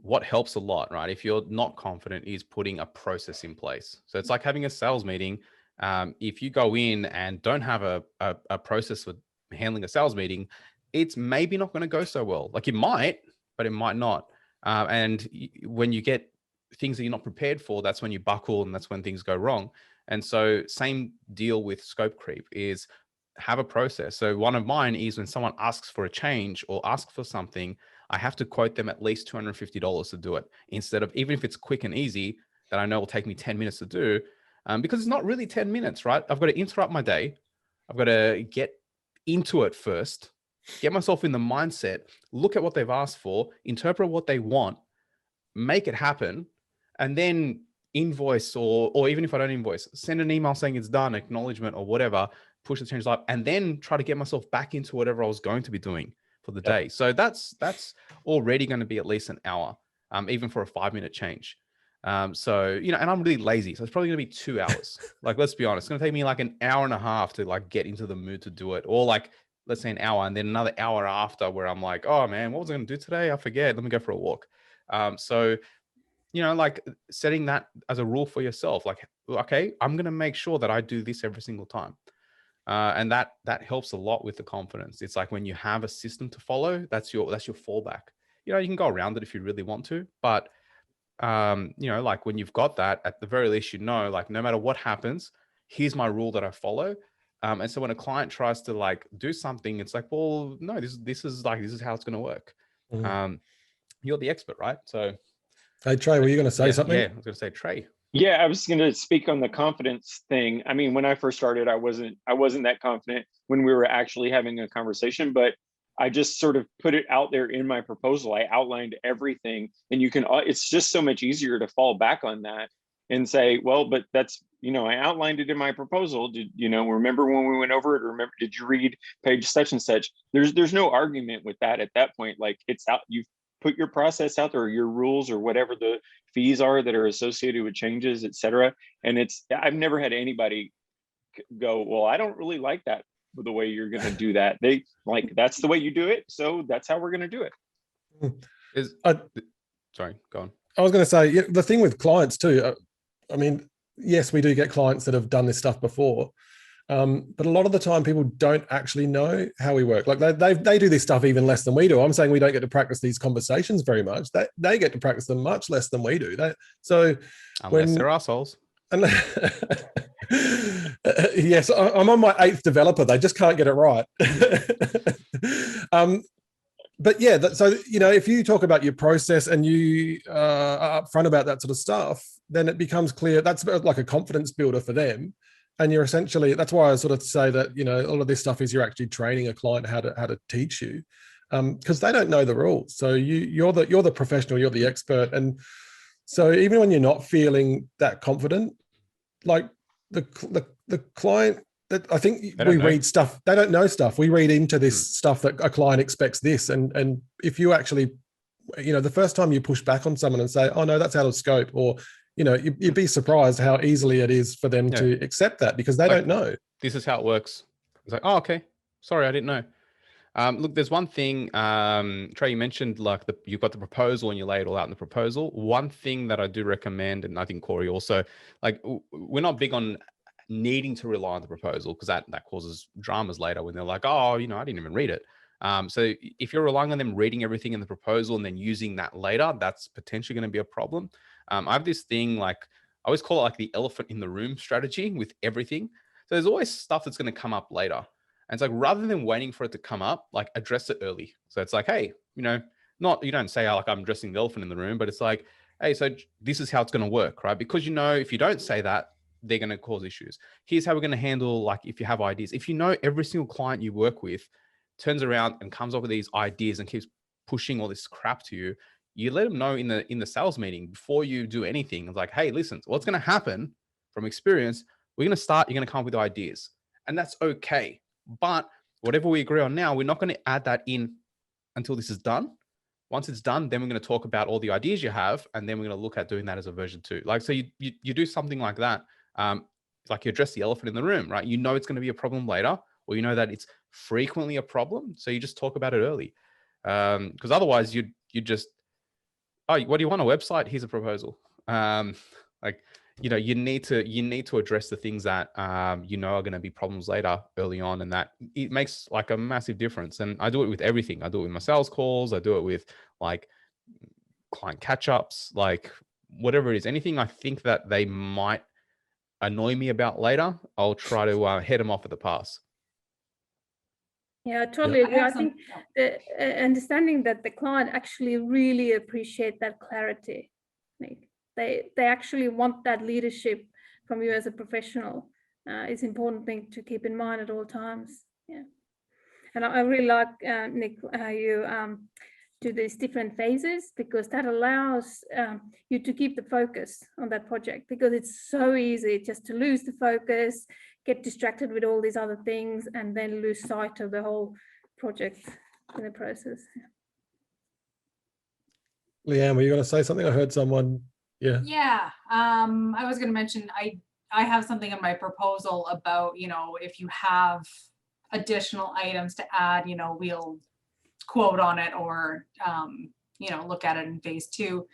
S2: what helps a lot, right? If you're not confident, is putting a process in place. So it's like having a sales meeting. If you go in and don't have a process for handling a sales meeting, it's maybe not going to go so well. Like, it might, but it might not. And when you get things that you're not prepared for, that's when you buckle, and that's when things go wrong. And so same deal with scope creep, is have a process. So one of mine is, when someone asks for a change or asks for something, I have to quote them at least $250 to do it, instead of, even if it's quick and easy, that I know will take me 10 minutes to do, because it's not really 10 minutes, right? I've got to interrupt my day. I've got to get into it first, get myself in the mindset, look at what they've asked for, interpret what they want, make it happen, and then invoice, or even if I don't invoice, send an email saying it's done, acknowledgement or whatever, push the change live, and then try to get myself back into whatever I was going to be doing for the day. So that's already going to be at least an hour, even for a 5-minute change. So, and I'm really lazy, so it's probably going to be 2 hours. Like, let's be honest, it's going to take me like an hour and a half to like get into the mood to do it, or like, let's say an hour, and then another hour after where I'm like, oh man, what was I going to do today? I forget. Let me go for a walk. So, like setting that as a rule for yourself, like, okay, I'm going to make sure that I do this every single time. And that helps a lot with the confidence. It's like, when you have a system to follow, that's your fallback. You can go around it if you really want to, but like, when you've got that, at the very least, like, no matter what happens, here's my rule that I follow. And so when a client tries to like do something, it's like, well, no, this is how it's going to work. Mm-hmm. You're the expert, right? So,
S1: hey, Trey, were you going to say something?
S2: Yeah, I was going to say, Trey.
S6: Yeah, I was going to speak on the confidence thing. I mean, when I first started, I wasn't that confident when we were actually having a conversation, but I just sort of put it out there in my proposal. I outlined everything, and it's just so much easier to fall back on that and say, well, but that's, I outlined it in my proposal. Did remember when we went over it? Did you read page such and such? There's no argument with that at that point. Like, it's out, you've put your process out there, or your rules, or whatever the fees are that are associated with changes, etc. And I've never had anybody go, well, I don't really like that, the way you're going to do that. They like, that's the way you do it, so that's how we're going to do it.
S2: Sorry, go on.
S1: I was going to say, the thing with clients too, I mean, yes, we do get clients that have done this stuff before, but a lot of the time people don't actually know how we work. Like, they do this stuff even less than we do. I'm saying we don't get to practice these conversations very much. They get to practice them much less than we do.
S2: Unless they're assholes.
S1: And yes, I'm on my 8th developer. They just can't get it right. But yeah, so, you know, if you talk about your process and you are upfront about that sort of stuff, then it becomes clear that's like a confidence builder for them. And you're essentially, that's why I sort of say that, you know, all of this stuff is you're actually training a client how to teach you, because they don't know the rules. So you're the professional, you're the expert. And so even when you're not feeling that confident, like the client, that I think we read stuff, they don't know stuff. We read into this stuff that a client expects this. And if you actually, you know, the first time you push back on someone and say, oh no, that's out of scope, or, you know, you'd be surprised how easily it is for them to accept that, because they don't know.
S2: This is how it works. It's like, oh, okay. Sorry, I didn't know. Look, there's one thing, Trey, you mentioned like you've got the proposal and you lay it all out in the proposal. One thing that I do recommend, and I think Corey also, like, we're not big on needing to rely on the proposal, because that causes dramas later when they're like, oh, you know, I didn't even read it. So if you're relying on them reading everything in the proposal and then using that later, that's potentially going to be a problem. I have this thing, like, I always call it like the elephant in the room strategy with everything. So there's always stuff that's going to come up later. And it's like, rather than waiting for it to come up, like, address it early. So it's like, hey, you know, you don't say, like, I'm addressing the elephant in the room, but it's like, hey, so this is how it's going to work, right? Because, you know, if you don't say that, they're going to cause issues. Here's how we're going to handle, like, if you have ideas. If you know every single client you work with turns around and comes up with these ideas and keeps pushing all this crap to you, you let them know in the sales meeting before you do anything. It's like, hey, listen, what's going to happen from experience, you're going to come up with ideas, and that's okay. But whatever we agree on now, we're not going to add that in until this is done. Once it's done, then we're going to talk about all the ideas you have, and then we're going to look at doing that as a version 2. Like, so you do something like that. Like, you address the elephant in the room, right? You know it's going to be a problem later, or you know that it's frequently a problem, so you just talk about it early. Because otherwise, you just, oh, what do you want, a website? Here's a proposal. Like, you know, you need to address the things that you know are going to be problems later early on, and that it makes like a massive difference. And I do it with everything. I do it with my sales calls. I do it with like client catch-ups, like whatever it is, anything I think that they might annoy me about later, I'll try to head them off at the pass.
S5: Yeah, I totally agree. I think the understanding that the client actually really appreciate that clarity. Like, they actually want that leadership from you as a professional. Is an important thing to keep in mind at all times. Yeah, and I really like, Nick, how you do these different phases, because that allows you to keep the focus on that project, because it's so easy just to lose the focus, get distracted with all these other things, and then lose sight of the whole project in the process.
S1: Leanne, were you going to say something? I heard someone.
S7: Yeah. I was going to mention, I have something in my proposal about, you know, if you have additional items to add, you know, we'll quote on it, or, you know, look at it in phase 2.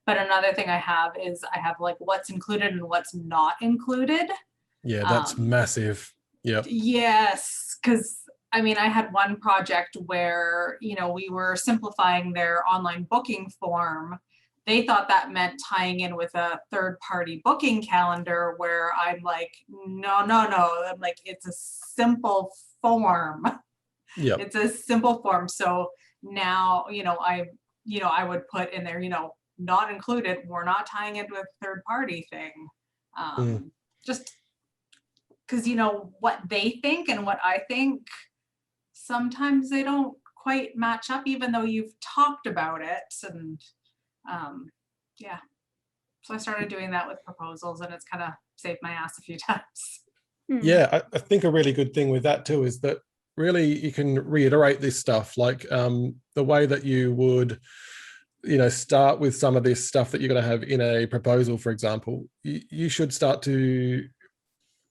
S7: But another thing I have is I have like what's included and what's not included.
S1: Yeah, that's massive. Yep.
S7: Yes, because I mean, I had one project where, you know, we were simplifying their online booking form. They thought that meant tying in with a third-party booking calendar, where I'm like, no. I'm like, it's a simple form.
S1: Yeah.
S7: It's a simple form. So now, you know, I would put in there, you know, not included. We're not tying it with a third-party thing. Just because, you know, what they think and what I think, sometimes they don't quite match up, even though you've talked about it. And yeah, so I started doing that with proposals, and it's kind of saved my ass a few times.
S1: Yeah, I think a really good thing with that too is that really you can reiterate this stuff, like the way that you would, you know, start with some of this stuff that you're going to have in a proposal, for example. You should start to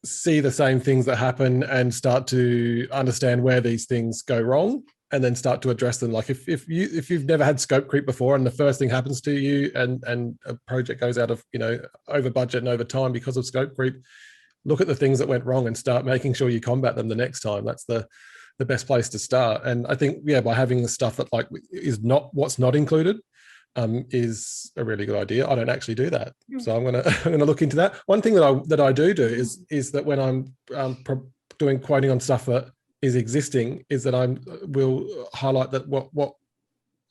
S1: see the same things that happen and start to understand where these things go wrong, and then start to address them. Like if you've never had scope creep before, and the first thing happens to you, and a project goes out of, you know, over budget and over time because of scope creep, look at the things that went wrong and start making sure you combat them the next time. That's the best place to start. And I think, yeah, by having the stuff that like is not what's not included, is a really good idea. I don't actually do that,
S5: Mm.
S1: so I'm gonna look into that. One thing that I do is that when I'm doing quoting on stuff that is existing, is that I will highlight that what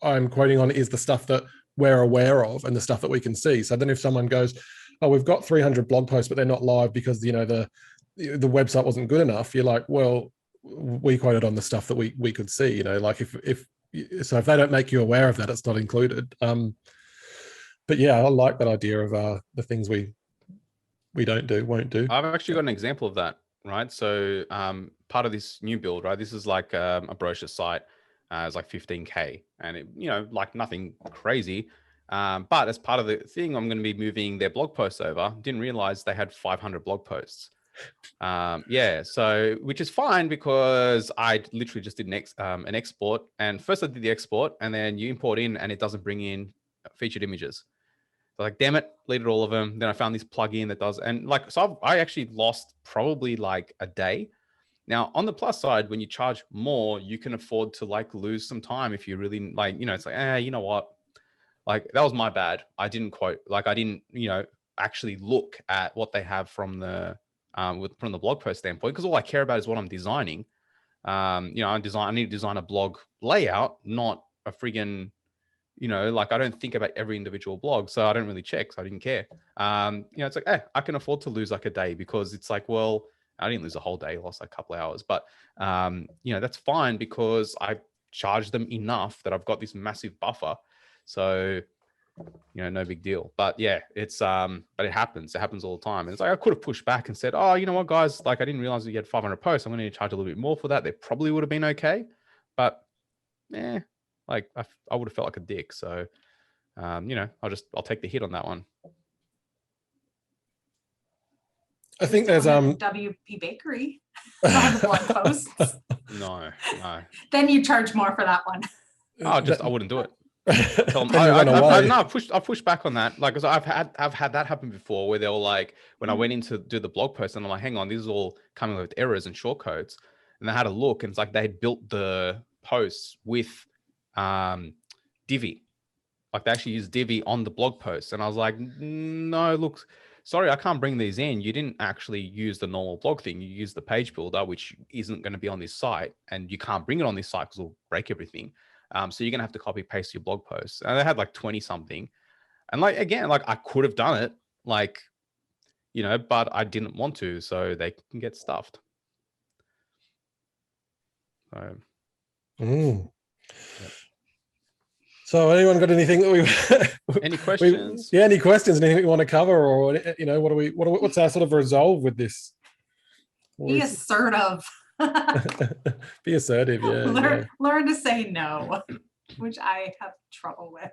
S1: I'm quoting on is the stuff that we're aware of and the stuff that we can see. So then if someone goes, oh, we've got 300 blog posts, but they're not live because, you know, the website wasn't good enough, you're like, well, we quoted on the stuff that we could see, you know, like if they don't make you aware of that, it's not included. But yeah, I like that idea of the things we won't do.
S2: I've actually got an example of that, right? So part of this new build, right? This is like a brochure site. It's like 15K, and it, you know, like nothing crazy. But as part of the thing, I'm going to be moving their blog posts over. Didn't realize they had 500 blog posts. Yeah, so which is fine because I literally just did an export, and first I did the export, and then you import in, and it doesn't bring in featured images. So like, damn it, deleted all of them. Then I found this plugin that does, and like, so I actually lost probably like a day. Now, on the plus side, when you charge more, you can afford to like lose some time if you really like, you know, it's like, you know what, like that was my bad. I didn't quote, like I didn't, you know, actually look at what they have from the from the blog post standpoint, because all I care about is what I'm designing. You know, I need to design a blog layout, not a friggin', you know, like I don't think about every individual blog, so I don't really check. So I didn't care. You know, it's like, I can afford to lose like a day, because it's like, well, I didn't lose a whole day, lost a couple of hours, but you know, that's fine because I charged them enough that I've got this massive buffer. So, you know, no big deal. But yeah, it's but it happens all the time. And it's like, I could have pushed back and said, oh, you know what, guys, like I didn't realize that you had 500 posts. I'm going to charge a little bit more for that. They probably would have been okay, but like I would have felt like a dick. So you know, I'll take the hit on that one.
S1: I think there's
S7: WP Bakery on the blog posts.
S2: No.
S7: Then you charge more for that one.
S2: I wouldn't do it. I've pushed back on that. Like, 'cause I've had that happen before, where they were like, when I went in to do the blog post, and I'm like, hang on, this is all coming with errors and shortcodes, and I had a look, and it's like they had built the posts with Divi, like they actually used Divi on the blog post, and I was like, no, look, sorry, I can't bring these in. You didn't actually use the normal blog thing. You used the page builder, which isn't going to be on this site, and you can't bring it on this site because it'll break everything. So you're going to have to copy paste your blog posts. And they had like 20 something. And like, again, like I could have done it, like, you know, but I didn't want to, so they can get stuffed. So.
S1: Yeah. So anyone got anything that
S2: any questions?
S1: Any questions? Anything we want to cover, or, you know, what's our sort of resolve with this?
S7: Be assertive.
S1: Be assertive. Yeah.
S7: Learn to say no, which I have trouble with.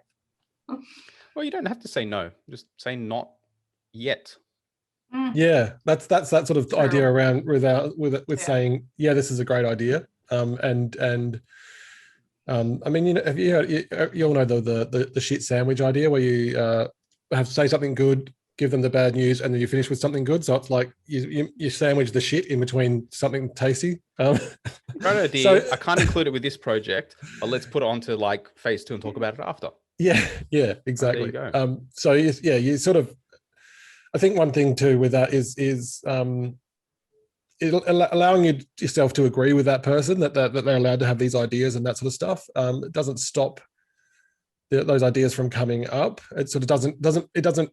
S2: Well, you don't have to say no. Just say not yet.
S1: Yeah, that's that sort of idea around with saying, yeah, this is a great idea. I mean, you know, have you heard, you all know the shit sandwich idea, where you have to say something good, give them the bad news, and then you finish with something good. So it's like you sandwich the shit in between something tasty.
S2: Great idea. So, I can't include it with this project, but let's put it onto like phase 2 and talk about it after.
S1: Yeah, exactly.
S2: There you go.
S1: So you sort of, I think one thing too with that is allowing yourself to agree with that person that they're allowed to have these ideas and that sort of stuff. It doesn't stop those ideas from coming up. It sort of doesn't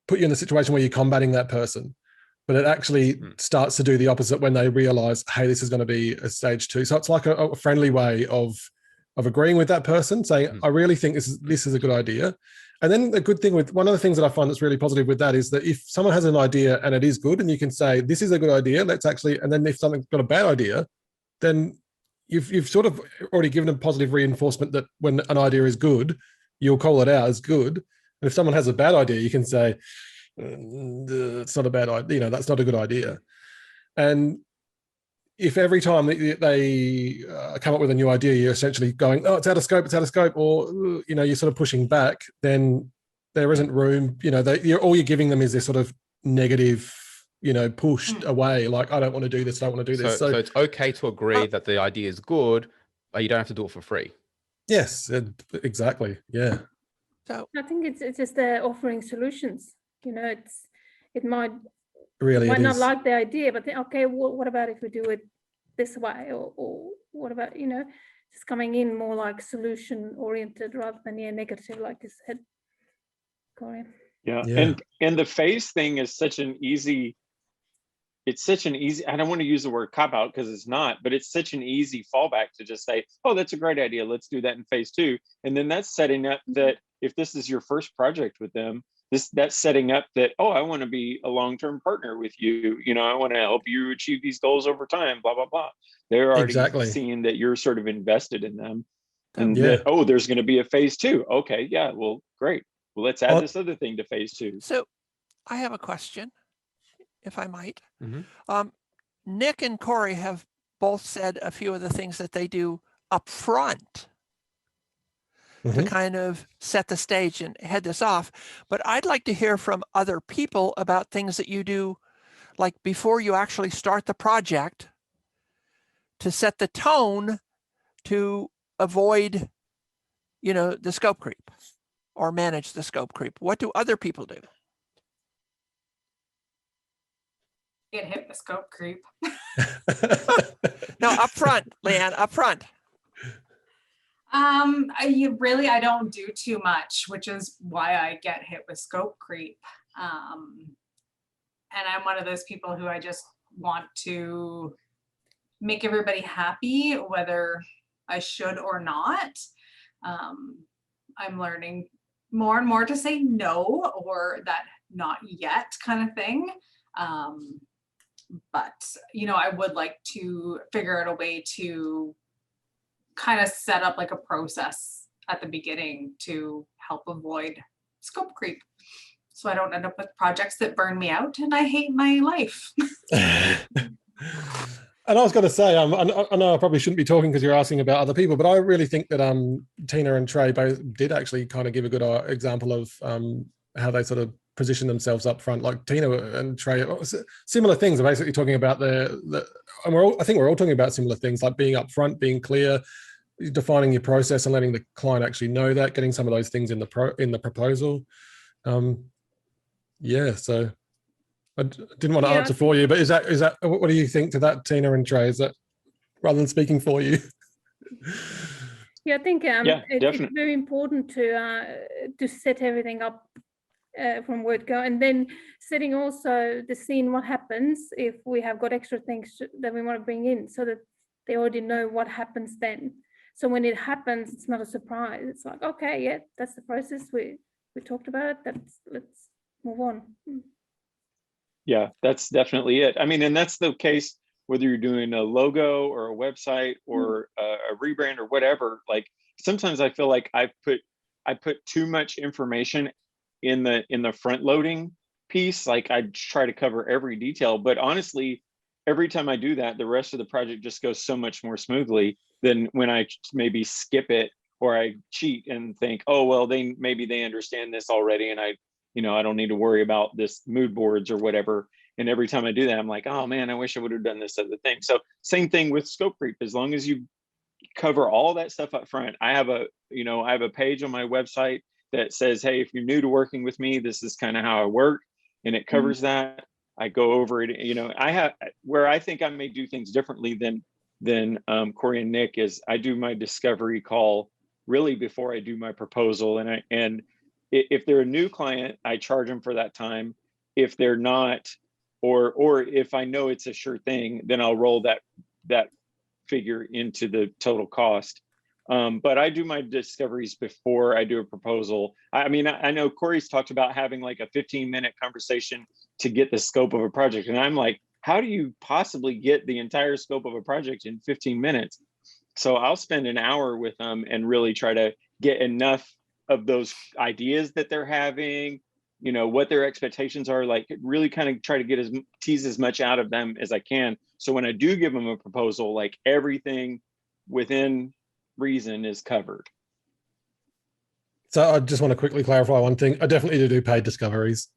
S1: put you in a situation where you're combating that person, but it actually starts to do the opposite when they realize, hey, this is going to be a stage 2. So it's like a friendly way of agreeing with that person, saying, I really think this is a good idea. And then the good thing with one of the things that I find that's really positive with that is that if someone has an idea and it is good, and you can say, this is a good idea, let's actually, and then if someone's got a bad idea, then you've sort of already given them positive reinforcement that when an idea is good, you'll call it out as good. And if someone has a bad idea, you can say, it's not a bad idea, you know, that's not a good idea. And if every time they come up with a new idea, you're essentially going, oh, it's out of scope, or, you know, you're sort of pushing back, then there isn't room, you know, all you're giving them is this sort of negative, you know, pushed away, like, I don't want to do this, I don't want to do this.
S2: So it's okay to agree that the idea is good, but you don't have to do it for free.
S1: Yes, exactly. Yeah.
S3: So
S5: I think it's just offering solutions. It might
S1: Really,
S5: might
S1: it
S5: not
S1: is.
S5: like the idea, but then, okay, what about if we do it this way, or what about just coming in more like solution oriented rather than negative, like you said, Corey.
S6: Yeah.
S1: Yeah.
S6: And the phase thing is such an easy, I don't want to use the word cop out because it's not, but it's such an easy fallback to just say, oh, that's a great idea, let's do that in phase 2. And then that's setting up that if this is your first project with them, that's setting up that, oh, I want to be a long-term partner with you. I want to help you achieve these goals over time, blah, blah, blah. They're already
S1: Exactly.
S6: seeing that you're sort of invested in them. And
S1: Yeah.
S6: that, oh, there's going to be a phase 2. Okay, yeah, well, great. Well, let's add
S1: Well-
S6: this other thing to phase 2.
S3: So I have a question, if I might.
S2: Mhm.
S3: Nick and Corey have both said a few of the things that they do up front to
S1: Mhm.
S3: kind of set the stage and head this off. But I'd like to hear from other people about things that you do, like before you actually start the project, to set the tone to avoid, the scope creep or manage the scope creep. What do other people do?
S7: Get hit with scope creep.
S3: No, up front, Leanne, up front.
S7: I don't do too much, which is why I get hit with scope creep. And I'm one of those people who I just want to make everybody happy, whether I should or not. I'm learning more and more to say no, or that not yet kind of thing. But, I would like to figure out a way to kind of set up like a process at the beginning to help avoid scope creep, so I don't end up with projects that burn me out and I hate my life.
S1: And I was going to say, I know I probably shouldn't be talking because you're asking about other people, but I really think that Tina and Trey both did actually kind of give a good example of how they sort of position themselves up front. Like Tina and Trey, similar things are basically talking about and I think we're all talking about similar things, like being upfront, being clear, defining your process and letting the client actually know that, getting some of those things in the proposal. Yeah, so I didn't want to answer for you, but is that what do you think to that, Tina and Trey? Is that rather than speaking for you?
S5: Yeah, I think it's very important to set everything up from word go, and then setting also the scene, what happens if we have got extra things that we want to bring in, so that they already know what happens then. So when it happens, it's not a surprise. It's like, okay, yeah, that's the process. We talked about it. Let's move on.
S6: Yeah, that's definitely it. I mean, and that's the case whether you're doing a logo or a website or a rebrand or whatever. Like sometimes I feel like I put too much information in the front loading piece. Like I try to cover every detail, but honestly, every time I do that, the rest of the project just goes so much more smoothly than when I maybe skip it or I cheat and think, oh, well, maybe they understand this already, and I don't need to worry about this mood boards or whatever. And every time I do that, I'm like, oh man, I wish I would have done this other thing. So same thing with scope creep. As long as you cover all that stuff up front, I have a page on my website that says, hey, if you're new to working with me, this is kind of how I work. And it covers that. I go over it. I have where I think I may do things differently than Corey and Nick is I do my discovery call really before I do my proposal. And if they're a new client, I charge them for that time. If they're not, or if I know it's a sure thing, then I'll roll that figure into the total cost. But I do my discoveries before I do a proposal. I mean, I know Corey's talked about having like a 15-minute conversation to get the scope of a project. And I'm like, how do you possibly get the entire scope of a project in 15 minutes? So I'll spend an hour with them and really try to get enough of those ideas that they're having, what their expectations are, like really kind of try to tease as much out of them as I can. So when I do give them a proposal, like everything within reason is covered.
S1: So I just want to quickly clarify one thing. I definitely do paid discoveries.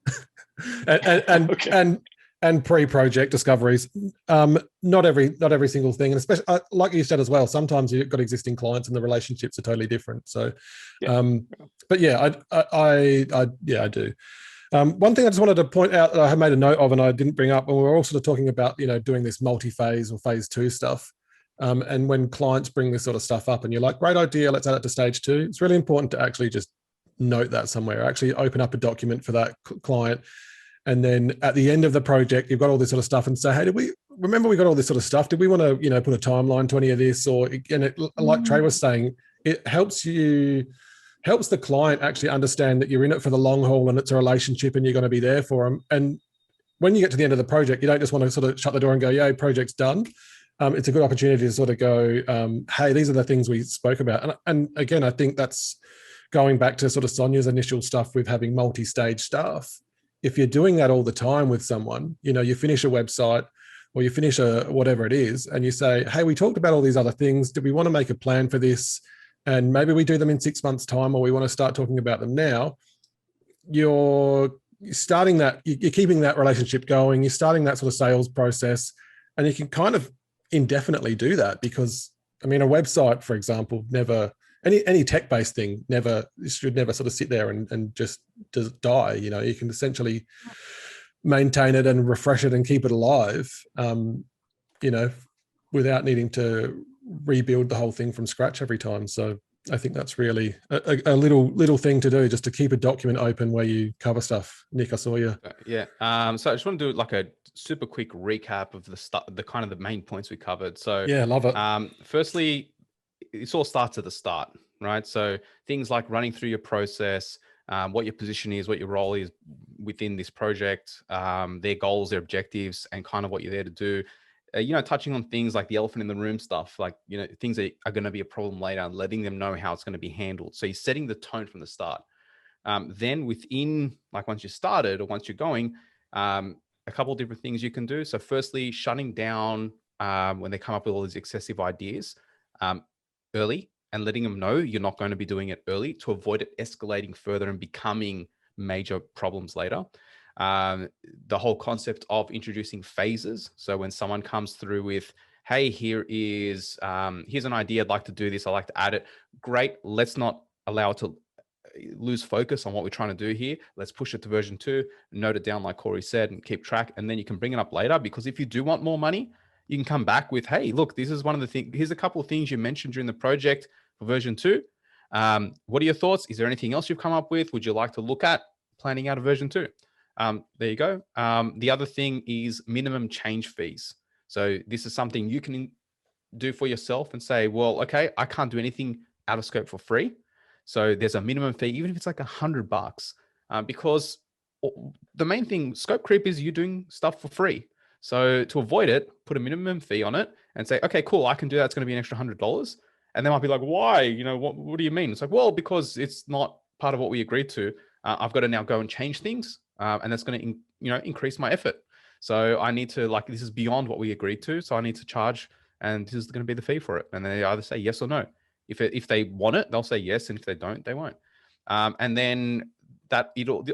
S1: and
S6: Okay.
S1: and pre-project discoveries. Not every single thing, and especially like you said as well, sometimes you've got existing clients and the relationships are totally different. So but yeah, I do. One thing I just wanted to point out that I had made a note of and I didn't bring up, and we were also talking about, doing this multi-phase or phase 2 stuff. And when clients bring this sort of stuff up and you're like, great idea, let's add it to stage 2. It's really important to actually just note that somewhere, actually open up a document for that client. And then at the end of the project, you've got all this sort of stuff and say, hey, we got all this sort of stuff? Did we want to, put a timeline to any of this? Or again, like Trey was saying, it helps the client actually understand that you're in it for the long haul and it's a relationship and you're going to be there for them. And when you get to the end of the project, you don't just want to sort of shut the door and go, yay, project's done. It's a good opportunity to sort of go, hey, these are the things we spoke about. And again, I think that's going back to sort of Sonia's initial stuff with having multi-stage staff. If you're doing that all the time with someone, you finish a website or you finish whatever it is, and you say, hey, we talked about all these other things. Do we want to make a plan for this? And maybe we do them in 6 months' time, or we want to start talking about them now. You're starting that, you're keeping that relationship going. You're starting that sort of sales process, and you can kind of indefinitely do that because, a website, for example, never, any tech-based thing should never sort of sit there and just die. You can essentially maintain it and refresh it and keep it alive, without needing to rebuild the whole thing from scratch every time. So I think that's really a little thing to do, just to keep a document open where you cover stuff. Nick, I saw you.
S2: Yeah. So I just want to do like a super quick recap of the kind of the main points we covered. So
S1: yeah, love it.
S2: Firstly, it all starts at the start, right? So things like running through your process, what your position is, what your role is within this project, their goals, their objectives, and kind of what you're there to do. Touching on things like the elephant in the room stuff, like, things that are going to be a problem later, and letting them know how it's going to be handled. So you're setting the tone from the start. Then within, like once you started or once you're going, a couple of different things you can do. So firstly, shutting down when they come up with all these excessive ideas early, and letting them know you're not going to be doing it early to avoid it escalating further and becoming major problems later. The whole concept of introducing phases. So when someone comes through with, hey, here's an idea, I'd like to do this, I'd like to add it. Great. Let's not allow it to lose focus on what we're trying to do here. Let's push it to version 2, note it down like Corey said, and keep track. And then you can bring it up later, because if you do want more money, you can come back with, hey, look, this is one of the things, here's a couple of things you mentioned during the project for version 2. What are your thoughts? Is there anything else you've come up with? Would you like to look at planning out a version 2? There you go. The other thing is minimum change fees. So this is something you can do for yourself and say, well, okay, I can't do anything out of scope for free. So there's a minimum fee, even if it's like $100, because the main thing, scope creep, is you doing stuff for free. So to avoid it, put a minimum fee on it and say, okay, cool, I can do that. It's going to be an extra $100. And they might be like, why? What do you mean? It's like, well, because it's not part of what we agreed to. I've got to now go and change things. And that's going to, increase my effort. So I need to, this is beyond what we agreed to. So I need to charge, and this is going to be the fee for it. And they either say yes or no. If they want it, they'll say yes. And if they don't, they won't. And then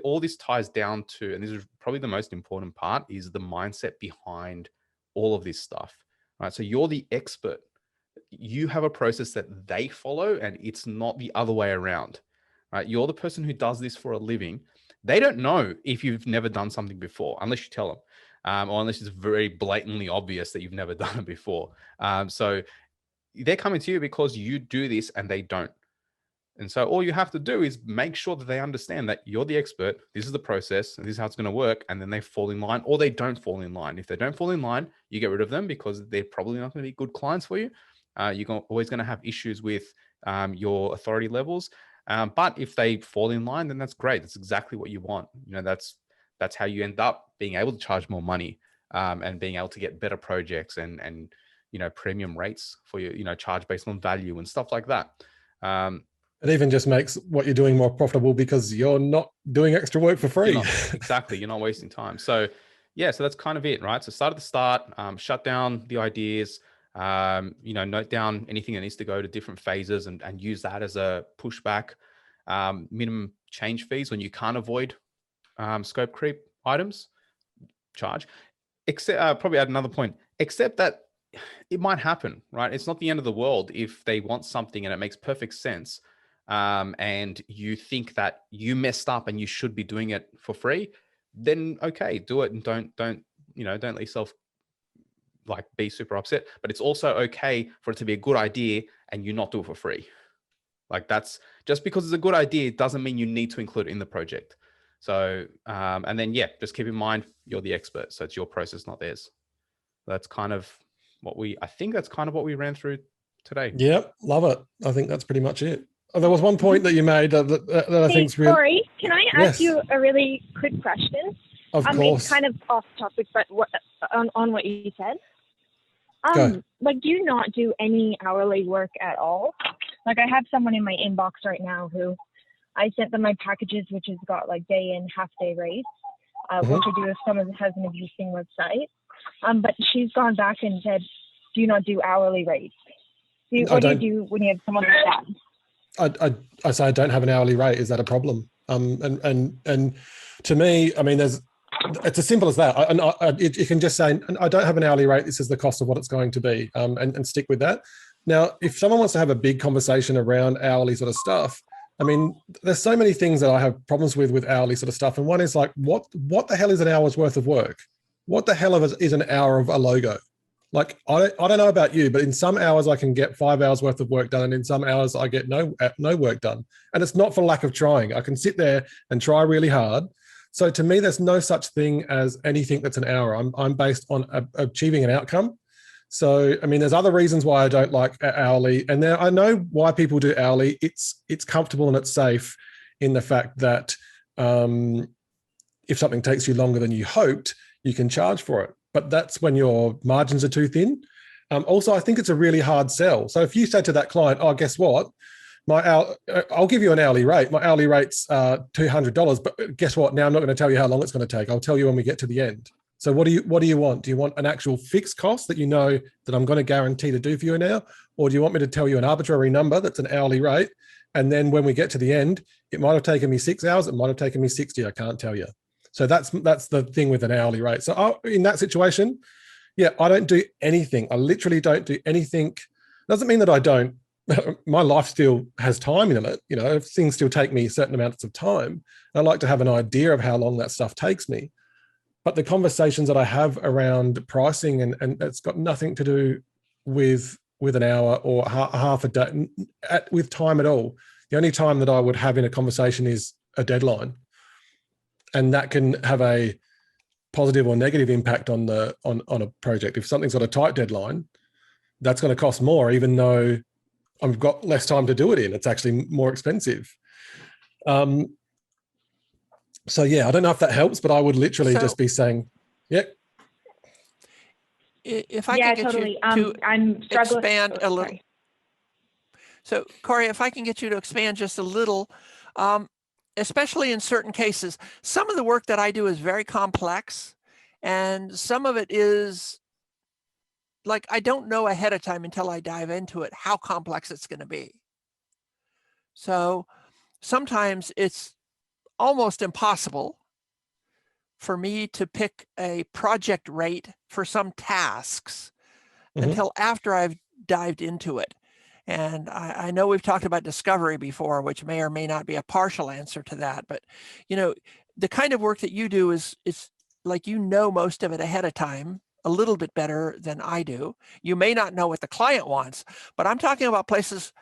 S2: all this ties down to, and this is probably the most important part, is the mindset behind all of this stuff, right? So you're the expert. You have a process that they follow, and it's not the other way around, right? You're the person who does this for a living. They don't know if you've never done something before, unless you tell them, or unless it's very blatantly obvious that you've never done it before. So they're coming to you because you do this and they don't. And so all you have to do is make sure that they understand that you're the expert. This is the process, and this is how it's going to work. And then they fall in line, or they don't fall in line. If they don't fall in line, you get rid of them, because they're probably not going to be good clients for you. You're always going to have issues with your authority levels. But if they fall in line, then that's great. That's exactly what you want. That's how you end up being able to charge more money, and being able to get better projects and premium rates for your, charge based on value and stuff like that.
S1: It even just makes what you're doing more profitable, because you're not doing extra work for free.
S2: Exactly. You're not wasting time. So yeah, so that's kind of it, right? So start at the start, shut down the ideas, note down anything that needs to go to different phases, and use that as a pushback. Minimum change fees when you can't avoid scope creep items, charge. except probably add another point, except that it might happen, right? It's not the end of the world if they want something and it makes perfect sense. And you think that you messed up and you should be doing it for free, then okay, do it, and don't let yourself like be super upset. But it's also okay for it to be a good idea and you not do it for free. Like, that's just because it's a good idea doesn't mean you need to include it in the project. So, and then, yeah, just keep in mind, you're the expert. So it's your process, not theirs. That's kind of I think that's kind of what we ran through today.
S1: Yep, love it. I think that's pretty much it. Oh, there was one point that you made that I
S4: Hey,
S1: think's really.
S4: Corey, can I
S1: Yes.
S4: ask you a really quick question?
S1: Of course.
S4: It's kind of off topic, but on what you said.
S1: Go.
S4: Like, do you not do any hourly work at all? Like, I have someone in my inbox right now who I sent them my packages, which has got like day in, half day rates, which I do if someone has an existing website. But she's gone back and said, do you not do hourly rates? What do you do when you have someone like that?
S1: I say I don't have an hourly rate. Is that a problem? And to me, I mean, it's as simple as that. You can just say, I don't have an hourly rate. This is the cost of what it's going to be, and stick with that. Now, if someone wants to have a big conversation around hourly sort of stuff, I mean, there's so many things that I have problems with hourly sort of stuff. And one is like, what the hell is an hour's worth of work? What the hell is an hour of a logo? Like, I don't know about you, but in some hours I can get 5 hours worth of work done, and in some hours I get no work done. And it's not for lack of trying. I can sit there and try really hard. So to me, there's no such thing as anything that's an hour. I'm based on achieving an outcome. So, I mean, there's other reasons why I don't like hourly. And there, I know why people do hourly. It's comfortable and it's safe in the fact that if something takes you longer than you hoped, you can charge for it. But that's when your margins are too thin. Also, I think it's a really hard sell. So if you say to that client, oh, guess what? I'll give you an hourly rate. My hourly rate's $200, but guess what? Now I'm not going to tell you how long it's going to take. I'll tell you when we get to the end. So what do you want? Do you want an actual fixed cost that you know that I'm going to guarantee to do for you now? Or do you want me to tell you an arbitrary number that's an hourly rate? And then when we get to the end, it might have taken me 6 hours. It might have taken me 60. I can't tell you. So that's the thing with an hourly rate. So in that situation, yeah, I don't do anything. I literally don't do anything. Doesn't mean that I don't. My life still has time in it. You know, things still take me certain amounts of time. I like to have an idea of how long that stuff takes me. But the conversations that I have around pricing and it's got nothing to do with an hour or half a day with time at all. The only time that I would have in a conversation is a deadline. And that can have a positive or negative impact on a project. If something's got a tight deadline, that's going to cost more, even though I've got less time to do it in. It's actually more expensive. So yeah, I don't know if that helps, but I would literally just be saying, yeah.
S3: If I can get
S4: totally.
S3: you to
S4: I'm struggling.
S3: expand a little.
S4: Sorry.
S3: So Corey, if I can get you to expand just a little, especially in certain cases, some of the work that I do is very complex, and some of it is like, I don't know ahead of time until I dive into it how complex it's going to be. So sometimes it's almost impossible for me to pick a project rate for some tasks until after I've dived into it. And I know we've talked about discovery before, which may or may not be a partial answer to that. But, you know, the kind of work that you do is like, you know, most of it ahead of time, a little bit better than I do. You may not know what the client wants, but I'm talking about places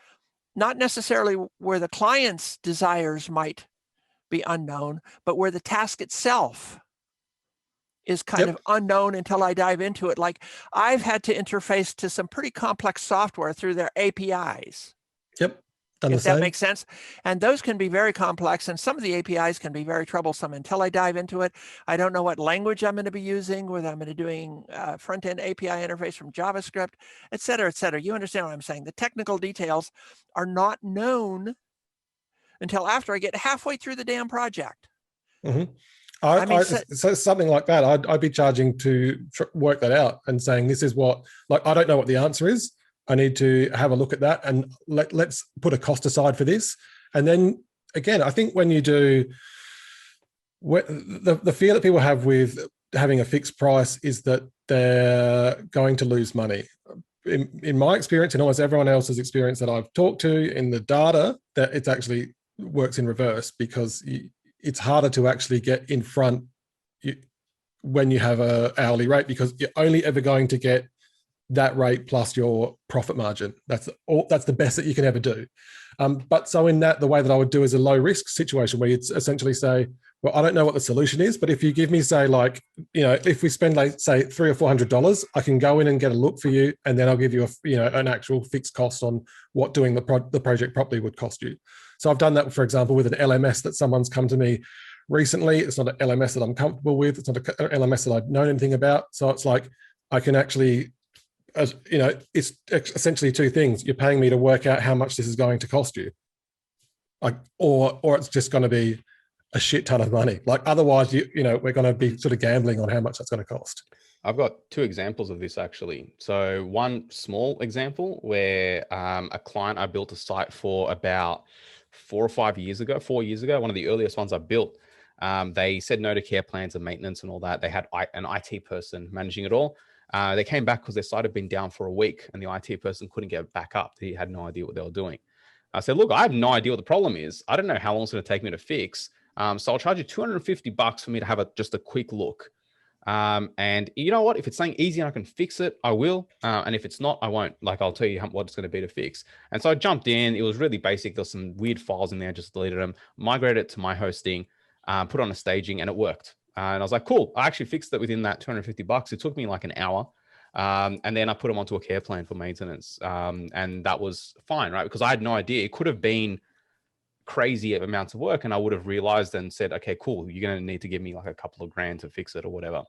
S3: not necessarily where the client's desires might be unknown, but where the task itself is kind of unknown until I dive into it. Like, I've had to interface to some pretty complex software through their APIs.
S1: Yep.
S3: If that makes sense. And those can be very complex, and some of the APIs can be very troublesome until I dive into it. I don't know what language I'm going to be using, whether I'm going to be doing front-end API interface from JavaScript, et cetera, et cetera. You understand what I'm saying? The technical details are not known until after I get halfway through the damn project.
S1: So something like that, I'd be charging to work that out and saying, this is what, like, I don't know what the answer is. I need to have a look at that, and let's put a cost aside for this. And then again, I think when you do, The fear that people have with having a fixed price is that they're going to lose money. In my experience, and almost everyone else's experience that I've talked to in the data, that it actually works in reverse, because it's harder to actually get in front when you have a hourly rate, because you're only ever going to get that rate plus your profit margin. That's the best that you can ever do. But so in that, the way that I would do is a low risk situation where you'd essentially say, well, I don't know what the solution is, but if you give me, say, like, if we spend, like, say, $300 or $400, I can go in and get a look for you, and then I'll give you an actual fixed cost on what doing the project properly would cost you. So I've done that, for example, with an LMS that someone's come to me recently. It's not an LMS that I'm comfortable with. It's not an LMS that I've known anything about. So it's like, I can actually, it's essentially two things. You're paying me to work out how much this is going to cost you, or it's just going to be a shit ton of money. Like, otherwise, we're going to be sort of gambling on how much that's going to cost.
S2: I've got two examples of this, actually. So one small example where a client I built a site for about 4 years ago, one of the earliest ones I built. They said no to care plans and maintenance and all that. They had an IT person managing it all. They came back because their site had been down for a week and the IT person couldn't get back up. He had no idea what they were doing. I said, look, I have no idea what the problem is. I don't know how long it's going to take me to fix. So I'll charge you $250 for me to have just a quick look. And you know what? If it's something easy and I can fix it, I will. And if it's not, I won't. Like, I'll tell you what it's going to be to fix. And so I jumped in. It was really basic. There's some weird files in there. I just deleted them, migrated it to my hosting, put on a staging, and it worked. And I was like, cool. I actually fixed it within that $250. It took me like an hour. And then I put them onto a care plan for maintenance. And that was fine, right? Because I had no idea. It could have been crazy amounts of work, and I would have realized and said, okay, cool, you're going to need to give me like a couple of grand to fix it or whatever.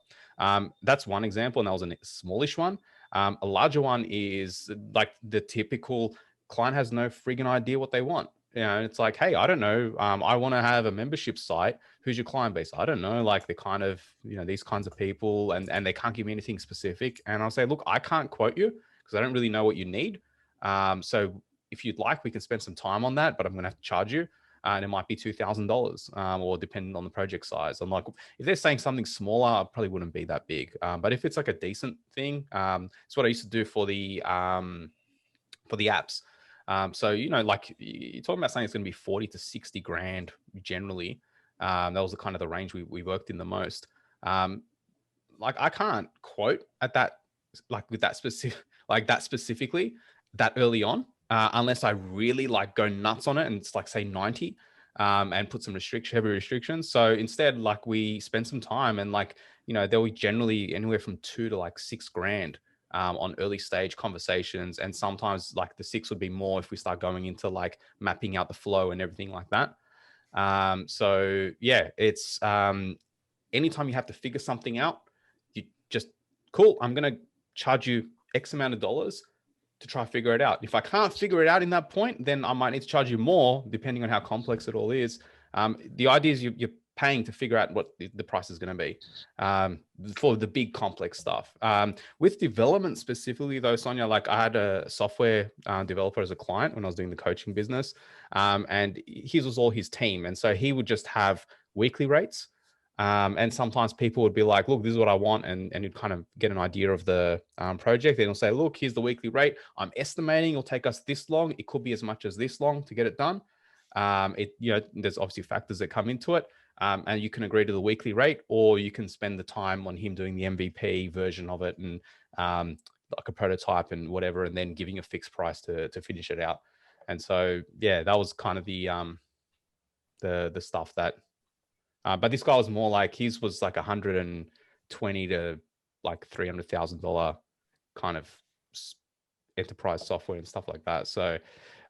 S2: That's one example, and that was a smallish one. A larger one is like the typical client has no friggin' idea what they want. It's like, hey, I don't know. I want to have a membership site. Who's your client base? I don't know. Like, the kind of, these kinds of people, and they can't give me anything specific. And I'll say, look, I can't quote you because I don't really know what you need. So if you'd like, we can spend some time on that, but I'm going to have to charge you. And it might be $2,000 or depending on the project size. I'm like, if they're saying something smaller, it probably wouldn't be that big. But if it's like a decent thing, it's what I used to do for the apps. So, like, you're talking about something that's going to be 40 to 60 grand generally. That was the kind of the range we worked in the most. Like, I can't quote at that, like with that specific, like that specifically that early on. Unless I really like go nuts on it and it's like, say, 90 and put some heavy restrictions. So instead, like, we spend some time and like, they'll be generally anywhere from 2 to like 6 grand on early stage conversations. And sometimes like the 6 would be more if we start going into like mapping out the flow and everything like that. So yeah, it's anytime you have to figure something out, you just, cool, I'm going to charge you X amount of dollars to try to figure it out. If I can't figure it out in that point, then I might need to charge you more depending on how complex it all is. The idea is you're paying to figure out what the price is going to be for the big complex stuff. With development specifically though, Sonia, like, I had a software developer as a client when I was doing the coaching business, and his was all his team. And so he would just have weekly rates. And sometimes people would be like, look, this is what I want. And you'd kind of get an idea of the project. Then he'll say, look, here's the weekly rate. I'm estimating it'll take us this long. It could be as much as this long to get it done. There's obviously factors that come into it. And you can agree to the weekly rate, or you can spend the time on him doing the MVP version of it and like a prototype and whatever, and then giving a fixed price to finish it out. And so, yeah, that was kind of the stuff that, but this guy was more like, his was like $120 to like $300,000 kind of enterprise software and stuff like that. So,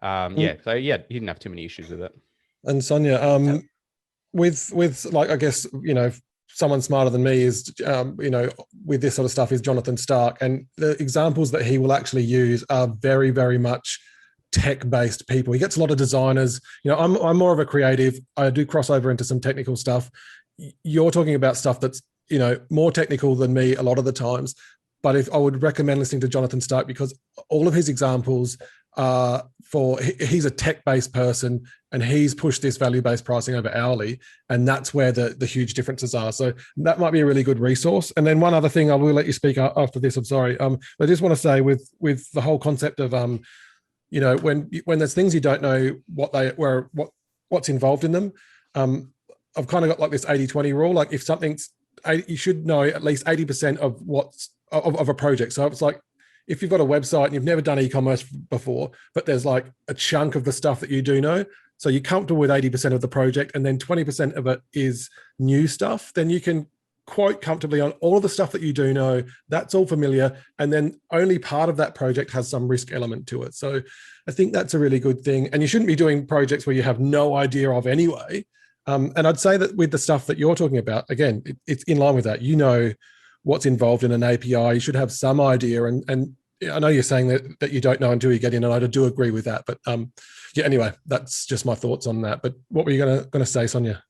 S2: he didn't have too many issues with it.
S1: And Sonia, with like, I guess, someone smarter than me is, with this sort of stuff is Jonathan Stark. And the examples that he will actually use are very, very much tech-based people. He gets a lot of designers. I'm more of a creative. I do cross over into some technical stuff. You're talking about stuff that's, more technical than me a lot of the times. But if I would recommend listening to Jonathan Stark, because all of his examples he's a tech-based person and he's pushed this value-based pricing over hourly, and that's where the huge differences are. So that might be a really good resource. And then one other thing, I will let you speak after this, I'm sorry. I just want to say with the whole concept of when there's things you don't know what's involved in them, I've kind of got like this 80-20 rule. Like if something's, you should know at least 80% of what's of a project. So it's like, if you've got a website and you've never done e-commerce before, but there's like a chunk of the stuff that you do know, so you're comfortable with 80% of the project, and then 20% of it is new stuff, then you can quote comfortably on all of the stuff that you do know. That's all familiar, and then only part of that project has some risk element to it. So I think that's a really good thing, and you shouldn't be doing projects where you have no idea of anyway. And I'd say that with the stuff that you're talking about, again, it's in line with that. You know what's involved in an API. You should have some idea. And I know you're saying that you don't know until you get in, and I do agree with that. But yeah, anyway, that's just my thoughts on that. But what were you going to say, Sonia?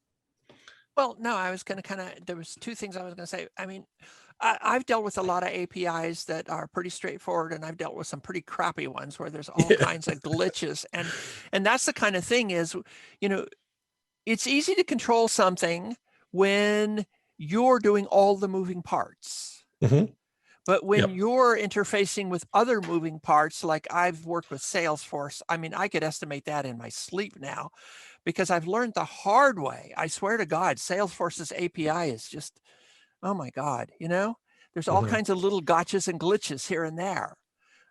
S3: Well, no, I was going to there was two things I was going to say. I mean, I've dealt with a lot of APIs that are pretty straightforward, and I've dealt with some pretty crappy ones where there's all kinds of glitches. And that's the kind of thing is, it's easy to control something when you're doing all the moving parts.
S1: Mm-hmm.
S3: But when you're interfacing with other moving parts, like I've worked with Salesforce, I mean, I could estimate that in my sleep now because I've learned the hard way. I swear to God, Salesforce's API is just, oh my God, there's all kinds of little gotchas and glitches here and there.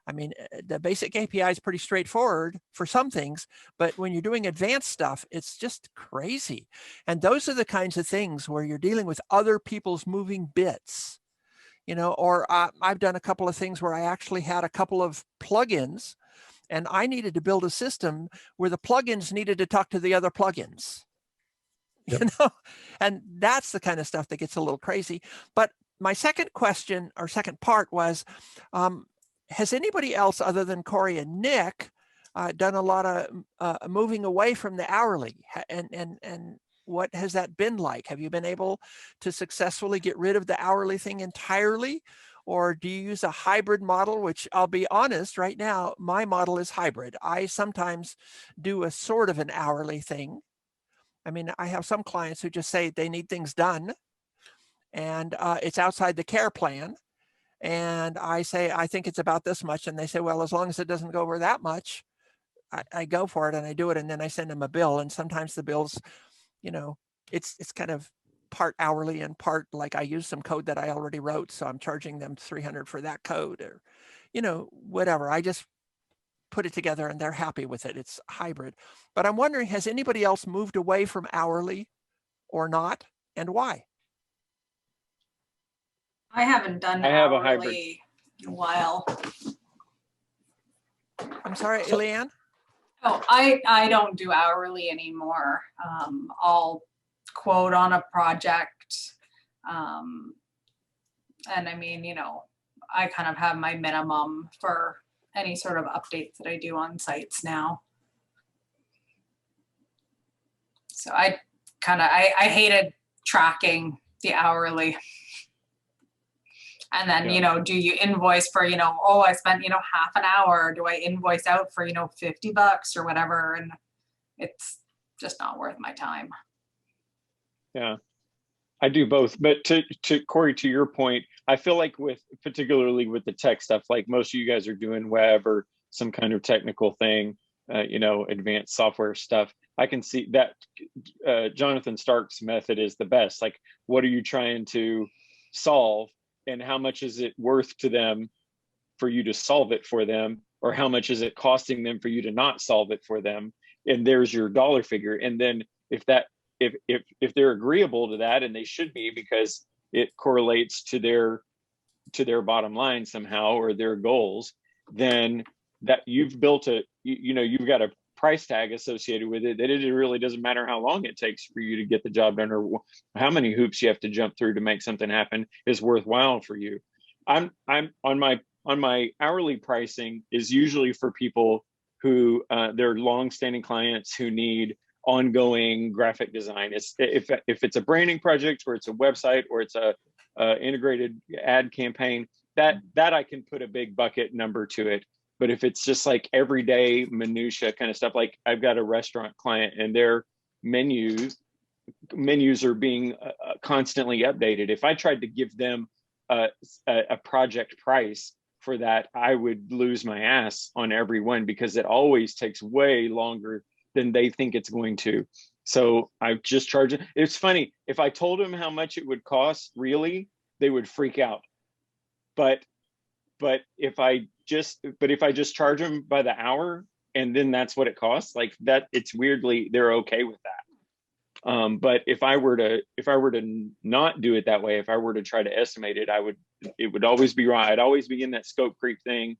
S3: I mean, the basic API is pretty straightforward for some things, but when you're doing advanced stuff, it's just crazy. And those are the kinds of things where you're dealing with other people's moving bits. Or I've done a couple of things where I actually had a couple of plugins and I needed to build a system where the plugins needed to talk to the other plugins, and that's the kind of stuff that gets a little crazy. But my second question or second part was, has anybody else other than Corey and Nick done a lot of moving away from the hourly, and what has that been like? Have you been able to successfully get rid of the hourly thing entirely? Or do you use a hybrid model, which I'll be honest right now, my model is hybrid. I sometimes do a sort of an hourly thing. I mean, I have some clients who just say they need things done and it's outside the care plan. And I say, I think it's about this much. And they say, well, as long as it doesn't go over that much, I go for it and I do it. And then I send them a bill. And sometimes the bills, it's kind of part hourly and part like I use some code that I already wrote. So I'm charging them $300 for that code or, whatever. I just put it together and they're happy with it. It's hybrid. But I'm wondering, has anybody else moved away from hourly or not, and why?
S7: I haven't done
S6: have a
S7: hourly
S6: hybrid
S7: in a while.
S3: I'm sorry, Eliane?
S7: Oh, I don't do hourly anymore. I'll quote on a project. And I mean, I kind of have my minimum for any sort of updates that I do on sites now. So I hated tracking the hourly. And then, do you invoice for, oh, I spent, half an hour. Do I invoice out for, $50 or whatever? And it's just not worth my time.
S6: Yeah, I do both. But to Corey, to your point, I feel like particularly with the tech stuff, like most of you guys are doing web or some kind of technical thing, advanced software stuff. I can see that Jonathan Stark's method is the best. Like, what are you trying to solve? And how much is it worth to them for you to solve it for them? Or how much is it costing them for you to not solve it for them? And there's your dollar figure. And then if they're agreeable to that, and they should be, because it correlates to their bottom line somehow or their goals, then that you've built you've got a price tag associated with it, that it really doesn't matter how long it takes for you to get the job done or how many hoops you have to jump through to make something happen is worthwhile for you. I'm on my hourly pricing is usually for people who they're long-standing clients who need ongoing graphic design. It's if it's a branding project or it's a website or it's a integrated ad campaign, that I can put a big bucket number to it. But if it's just like everyday minutia kind of stuff, like I've got a restaurant client and their menus are being constantly updated. If I tried to give them a project price for that, I would lose my ass on every one, because it always takes way longer than they think it's going to. So I've just charged it. It's funny, if I told them how much it would cost, really, they would freak out. But if I just charge them by the hour, and then that's what it costs, like that, it's weirdly, they're okay with that. But if I were to not do it that way, if I were to try to estimate it, it would always be wrong. I'd always be in that scope creep thing.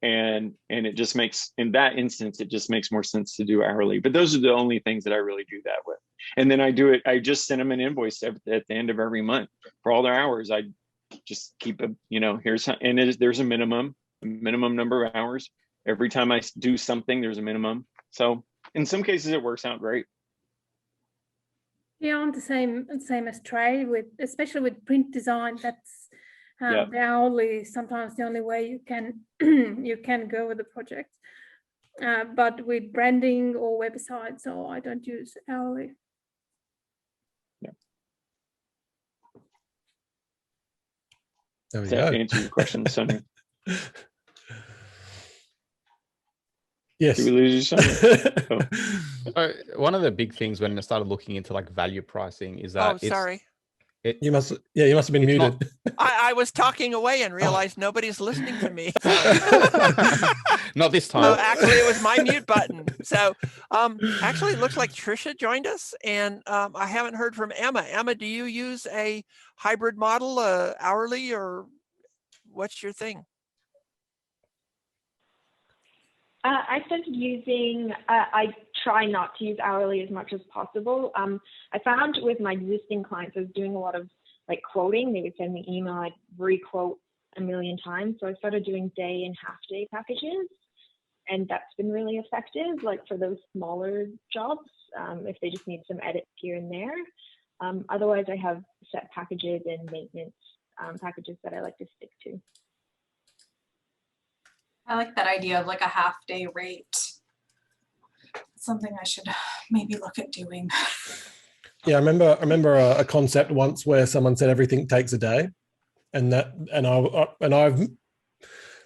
S6: And it just makes, in that instance, it just makes more sense to do hourly. But those are the only things that I really do that with. And then I just send them an invoice at the end of every month for all their hours. I just keep there's a minimum number of hours. Every time I do something, there's a minimum. So in some cases it works out great.
S5: Yeah, I'm the same as Trey, especially with print design. That's the hourly is sometimes the only way you can go with the project. But with branding or websites, I don't use hourly.
S6: Yeah.
S1: There we
S6: Does that
S1: go.
S6: answer your question, Sonia?
S1: Yes.
S6: Did we lose you, Sonia?
S2: So one of the big things when I started looking into like value pricing is that
S3: sorry.
S1: You must have been muted.
S3: I was talking away and realized nobody's listening to me.
S2: Not this time.
S3: Oh, actually, it was my mute button. So actually, it looks like Trisha joined us, and I haven't heard from Emma. Emma, do you use a hybrid model, hourly, or what's your thing?
S4: I started using, I try not to use hourly as much as possible. I found with my existing clients, I was doing a lot of like quoting. They would send me email, I'd re-quote a million times. So I started doing day and half day packages. And that's been really effective, like for those smaller jobs, if they just need some edits here and there. Otherwise, I have set packages and maintenance packages that I like to stick to.
S7: I like that idea of like a half day rate. Something I should maybe look at doing.
S1: Yeah, I remember a concept once where someone said everything takes a day, and I've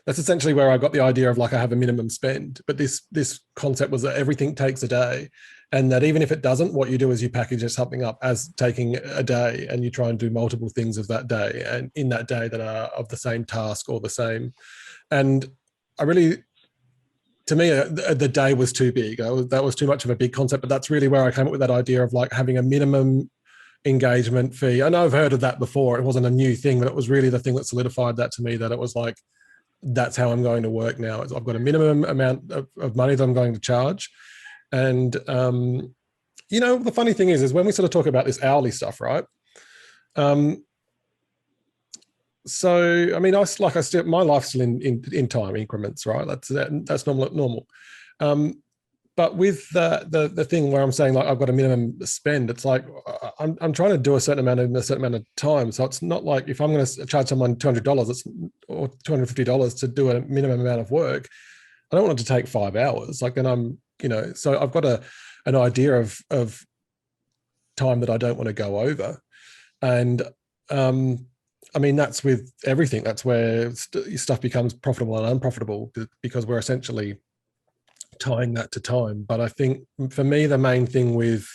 S1: that's essentially where I got the idea of like I have a minimum spend. But this concept was that everything takes a day, and that even if it doesn't, what you do is you package something up as taking a day, and you try and do multiple things of that day, and in that day that are of the same task or the same. And I really, to me, the day was too big. That was too much of a big concept, but that's really where I came up with that idea of like having a minimum engagement fee. I know I've heard of that before. It wasn't a new thing, but it was really the thing that solidified that to me, that it was like, that's how I'm going to work now. I've got a minimum amount of money that I'm going to charge. And, the funny thing is when we sort of talk about this hourly stuff, right? So, I mean, my life's still in time increments, right? That's normal. But with the thing where I'm saying like I've got a minimum spend, it's like I'm trying to do a certain amount in a certain amount of time. So it's not like if I'm going to charge someone $200 or $250 to do a minimum amount of work, I don't want it to take 5 hours. Like then I'm, so I've got an idea of time that I don't want to go over, and I mean, that's with everything. That's where stuff becomes profitable and unprofitable, because we're essentially tying that to time. But I think for me, the main thing with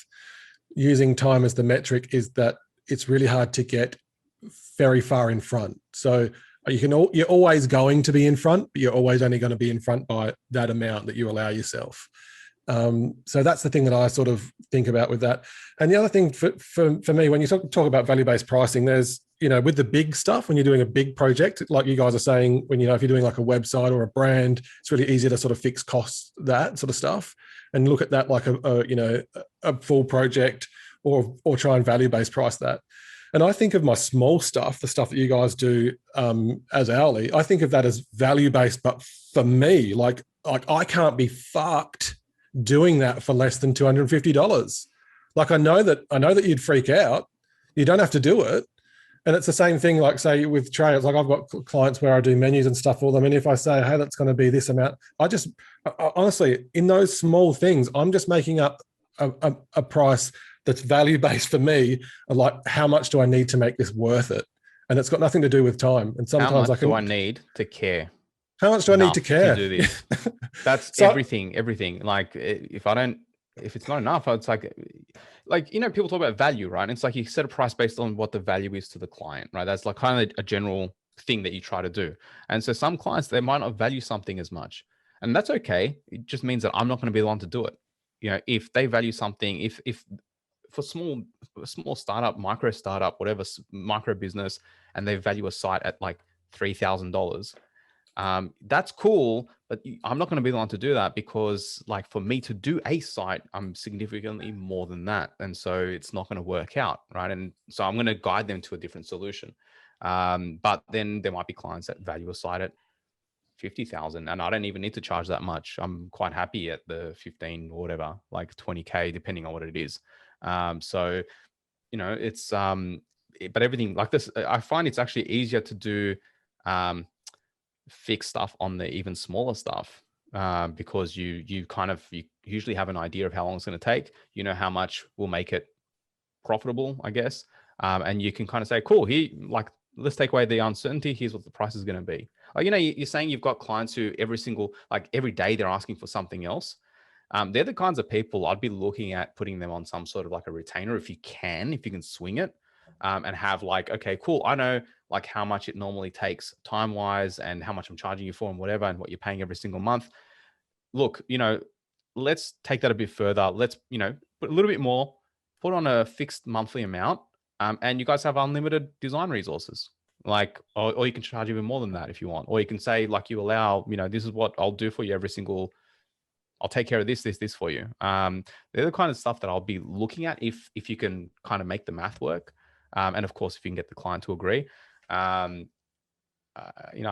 S1: using time as the metric is that it's really hard to get very far in front. So you're always going to be in front, but you're always only going to be in front by that amount that you allow yourself. So that's the thing that I sort of think about with that. And the other thing for me, when you talk about value-based pricing, there's, with the big stuff, when you're doing a big project, like you guys are saying, when, if you're doing like a website or a brand, it's really easy to sort of fix costs, that sort of stuff, and look at that like a full project, or try and value-based price that. And I think of my small stuff, the stuff that you guys do as hourly, I think of that as value-based, but for me, like I can't be fucked doing that for less than $250. Like I know that you'd freak out. You don't have to do it. And it's the same thing, like say with trails, like I've got clients where I do menus and stuff for them. And if I say, hey, that's going to be this amount, I honestly, in those small things, I'm just making up a price that's value-based for me. Like, how much do I need to make this worth it? And it's got nothing to do with time. And sometimes
S2: how much do I need to care?
S1: How much do I need to care?
S2: To do this? That's
S1: So-
S2: everything. Like if it's not enough, it's like, people talk about value, right? And it's like you set a price based on what the value is to the client, right? That's like kind of a general thing that you try to do. And so some clients, they might not value something as much, and that's okay. It just means that I'm not going to be the one to do it. If they value something, if for small startup, micro startup, whatever, micro business, and they value a site at like $3,000, that's cool, but I'm not going to be the one to do that, because like for me to do a site, I'm significantly more than that. And so it's not going to work out. Right. And so I'm going to guide them to a different solution. But then there might be clients that value a site at 50,000, and I don't even need to charge that much. I'm quite happy at the 15 or whatever, like 20K, depending on what it is. So, it's, but everything like this, I find it's actually easier to do, fix stuff on the even smaller stuff, because you usually have an idea of how long it's going to take. You know how much will make it profitable, I guess, and you can kind of say, cool, let's take away the uncertainty. Here's what the price is going to be. You're saying you've got clients who every day they're asking for something else. They're the kinds of people I'd be looking at putting them on some sort of like a retainer if you can swing it, and have like, okay, cool, I know like how much it normally takes time wise and how much I'm charging you for and whatever, and what you're paying every single month. Look, let's take that a bit further. Let's, put a little bit more, put on a fixed monthly amount. And you guys have unlimited design resources, or you can charge even more than that if you want, or you can say like, you allow, this is what I'll do for you I'll take care of this for you. They're the kind of stuff that I'll be looking at if you can kind of make the math work. And of course, if you can get the client to agree. I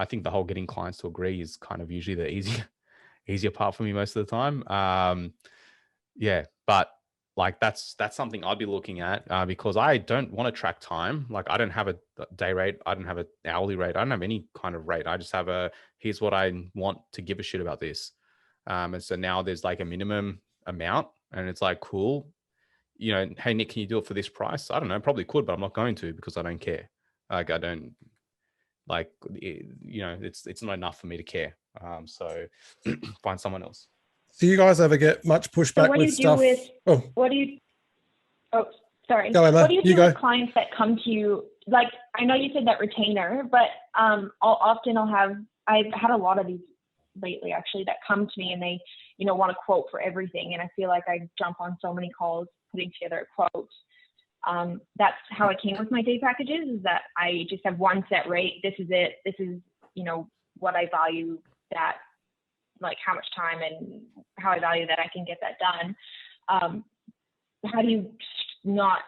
S2: think the whole getting clients to agree is kind of usually the easier part for me most of the time. But like that's something I'd be looking at, because I don't want to track time. Like I don't have a day rate. I don't have an hourly rate. I don't have any kind of rate. I just have here's what I want to give a shit about this. And so now there's like a minimum amount, and it's like, cool, hey Nick, can you do it for this price? I don't know, probably could, but I'm not going to, because I don't care. Like I don't like, it's not enough for me to care. So find someone else.
S1: Do you guys ever get much pushback
S4: So what do
S1: with
S4: you do
S1: stuff?
S4: with, what do you, sorry.
S1: Go, Emma.
S4: What do you do
S1: go.
S4: with clients that come to you? Like, I know you said that retainer, but I've had a lot of these lately actually that come to me and they, want a quote for everything. And I feel like I jump on so many calls putting together a quote. That's how I came with my day packages, is that I just have one set rate. This is it. This is, what I value, that, like how much time and how I value that I can get that done. How do you not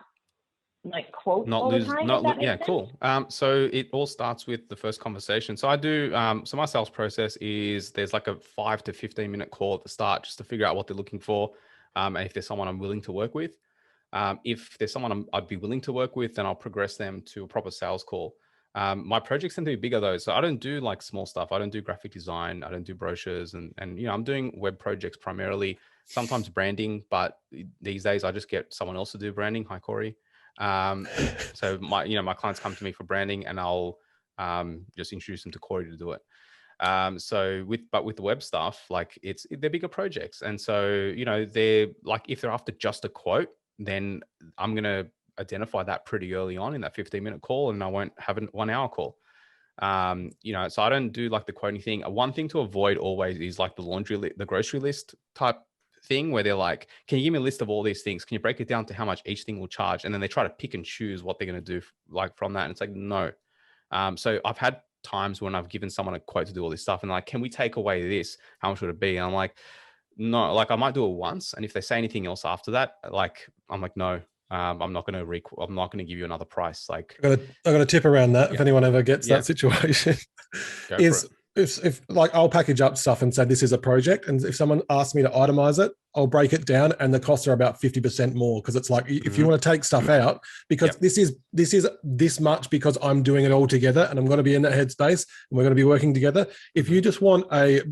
S4: like quote all the time?
S2: Yeah, cool. So it all starts with the first conversation. So I do, so my sales process is there's like a 5 to 15 minute call at the start just to figure out what they're looking for. And if there's someone I'm willing to work with. If there's someone I'd be willing to work with, then I'll progress them to a proper sales call. My projects tend to be bigger though. So I don't do like small stuff. I don't do graphic design. I don't do brochures and I'm doing web projects primarily, sometimes branding, but these days I just get someone else to do branding. Hi, Corey. So my clients come to me for branding and I'll just introduce them to Corey to do it. So with the web stuff, like they're bigger projects. And so, they're like, if they're after just a quote, then I'm going to identify that pretty early on in that 15-minute call, and I won't have a 1 hour call. So I don't do like the quoting thing. One thing to avoid always is like the grocery list type thing where they're like, can you give me a list of all these things? Can you break it down to how much each thing will charge? And then they try to pick and choose what they're going to do like from that. And it's like, no. So I've had times when I've given someone a quote to do all this stuff and like, can we take away this? How much would it be? And I'm like, no, like I might do it once. And if they say anything else after that, like, I'm like, no, I'm not going to give you another price. Like
S1: I got a tip around that. If anyone ever gets that situation, is if like I'll package up stuff and say, this is a project. And if someone asks me to itemize it, I'll break it down, and the costs are about 50% more, because it's like, if you want to take stuff out, because this is this much because I'm doing it all together and I'm going to be in that headspace and we're going to be working together. If you just want a,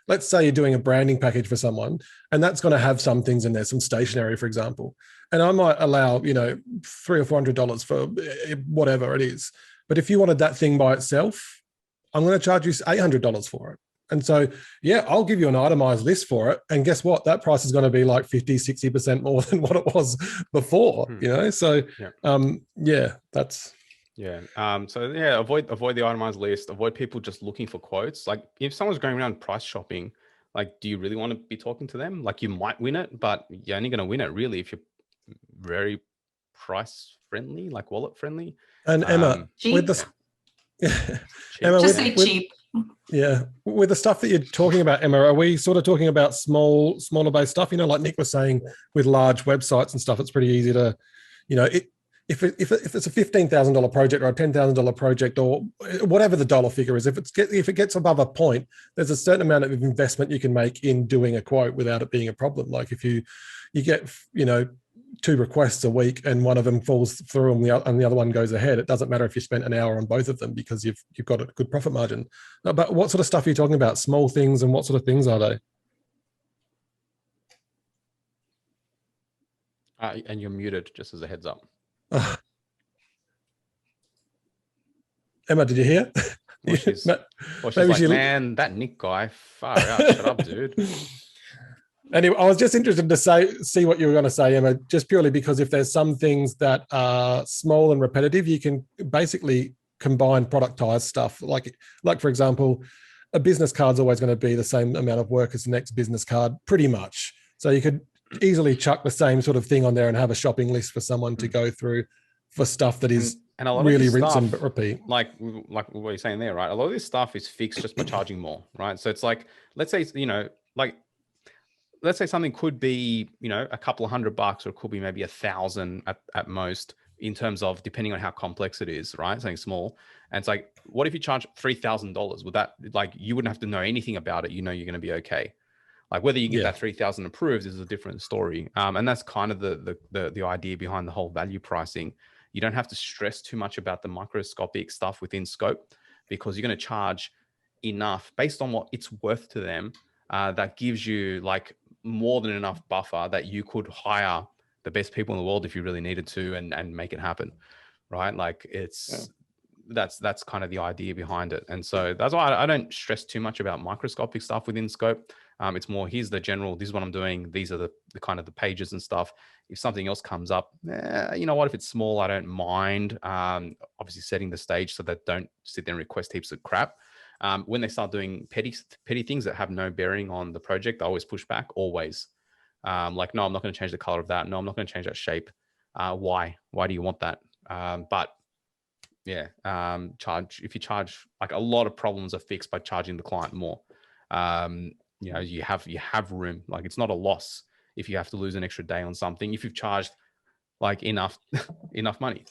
S1: let's say you're doing a branding package for someone, and that's going to have some things in there, some stationery, for example, and I might allow, $300 or $400 for whatever it is. But if you wanted that thing by itself, I'm going to charge you $800 for it. And so, I'll give you an itemized list for it. And guess what? That price is going to be like 50, 60% more than what it was before, So, that's.
S2: Avoid the itemized list, avoid people just looking for quotes. Like, if someone's going around price shopping, like, do you really want to be talking to them? Like, you might win it, but you're only going to win it really if you're very price friendly, like wallet friendly.
S1: And Emma, with the
S7: Emma, just say cheap.
S1: Yeah, with the stuff that you're talking about, Emma, are we sort of talking about smaller based stuff? Like Nick was saying, with large websites and stuff, it's pretty easy to, if it's a $15,000 project or a $10,000 project or whatever the dollar figure is, if it gets above a point, there's a certain amount of investment you can make in doing a quote without it being a problem. Like if you get 2 requests a week and one of them falls through and the other one goes ahead, it doesn't matter if you spent an hour on both of them, because you've got a good profit margin. But what sort of stuff are you talking about? Small things, and what sort of things are they?
S2: And you're muted, just as a heads up.
S1: Emma, did you hear?
S2: She's like, man, that Nick guy, far out. Shut up, dude.
S1: Anyway, I was just interested to see what you were going to say, Emma, just purely because if there's some things that are small and repetitive, you can basically combine productized stuff. Like for example, a business card's always going to be the same amount of work as the next business card, pretty much. So you could easily chuck the same sort of thing on there and have a shopping list for someone to go through for stuff that is
S2: and a lot
S1: really
S2: of
S1: rinse
S2: stuff,
S1: and repeat.
S2: Like what you're saying there, right? A lot of this stuff is fixed just by charging more, right? So it's like, let's say, let's say something could be, a couple of $100, or it could be maybe 1,000 at most, in terms of depending on how complex it is, right? Something small. And it's like, what if you charge $3,000? Would that, like, you wouldn't have to know anything about it. You're going to be okay. Like, whether you get that 3,000 approved is a different story. And that's kind of the idea behind the whole value pricing. You don't have to stress too much about the microscopic stuff within scope, because you're going to charge enough based on what it's worth to them. That gives you like more than enough buffer that you could hire the best people in the world if you really needed to, and make it happen, right? Like that's kind of the idea behind it. And so that's why I don't stress too much about microscopic stuff within scope. It's more, here's the general, this is what I'm doing. These are the kind of the pages and stuff. If something else comes up, you know what, if it's small, I don't mind. Obviously setting the stage so that don't sit there and request heaps of crap. When they start doing petty things that have no bearing on the project, I always push back, always. Like, no, I'm not going to change the color of that. No, I'm not going to change that shape. Why? Why do you want that? But yeah, if you charge, like, a lot of problems are fixed by charging the client more. You have room. Like, it's not a loss if you have to lose an extra day on something, if you've charged like enough money.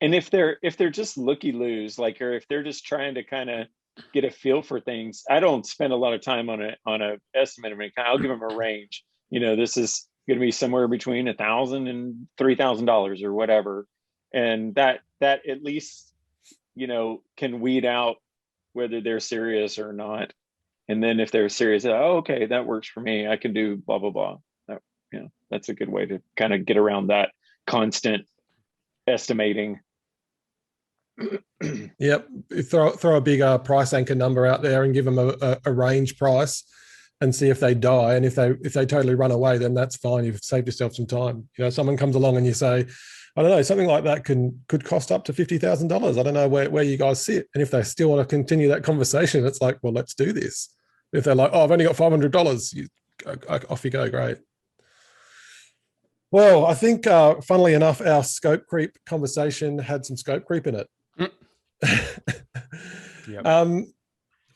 S6: And if they're just looky-loos, like, or if they're just trying to kind of get a feel for things, I don't spend a lot of time on a estimate of any kind. I'll give them a range. This is going to be somewhere between $1,000 and $3,000 or whatever, and that at least can weed out whether they're serious or not. And then if they're serious, oh, okay, that works for me. I can do blah blah blah. That's a good way to kind of get around that constant estimating.
S1: Yep. Throw a big price anchor number out there and give them a range price and see if they die. And if they totally run away, then that's fine. You've saved yourself some time. Someone comes along and you say, I don't know, something like that could cost up to $50,000. I don't know where you guys sit. And if they still want to continue that conversation, it's like, well, let's do this. If they're like, oh, I've only got $500, off you go. Great. Well, I think, funnily enough, our scope creep conversation had some scope creep in it.
S2: Yep.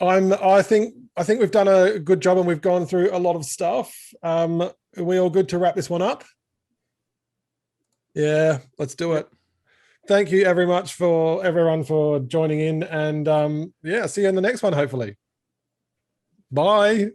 S1: I think we've done a good job and we've gone through a lot of stuff. Are we all good to wrap this one up? Yeah, let's do it. Thank you everyone for joining in, and see you in the next one, hopefully. Bye.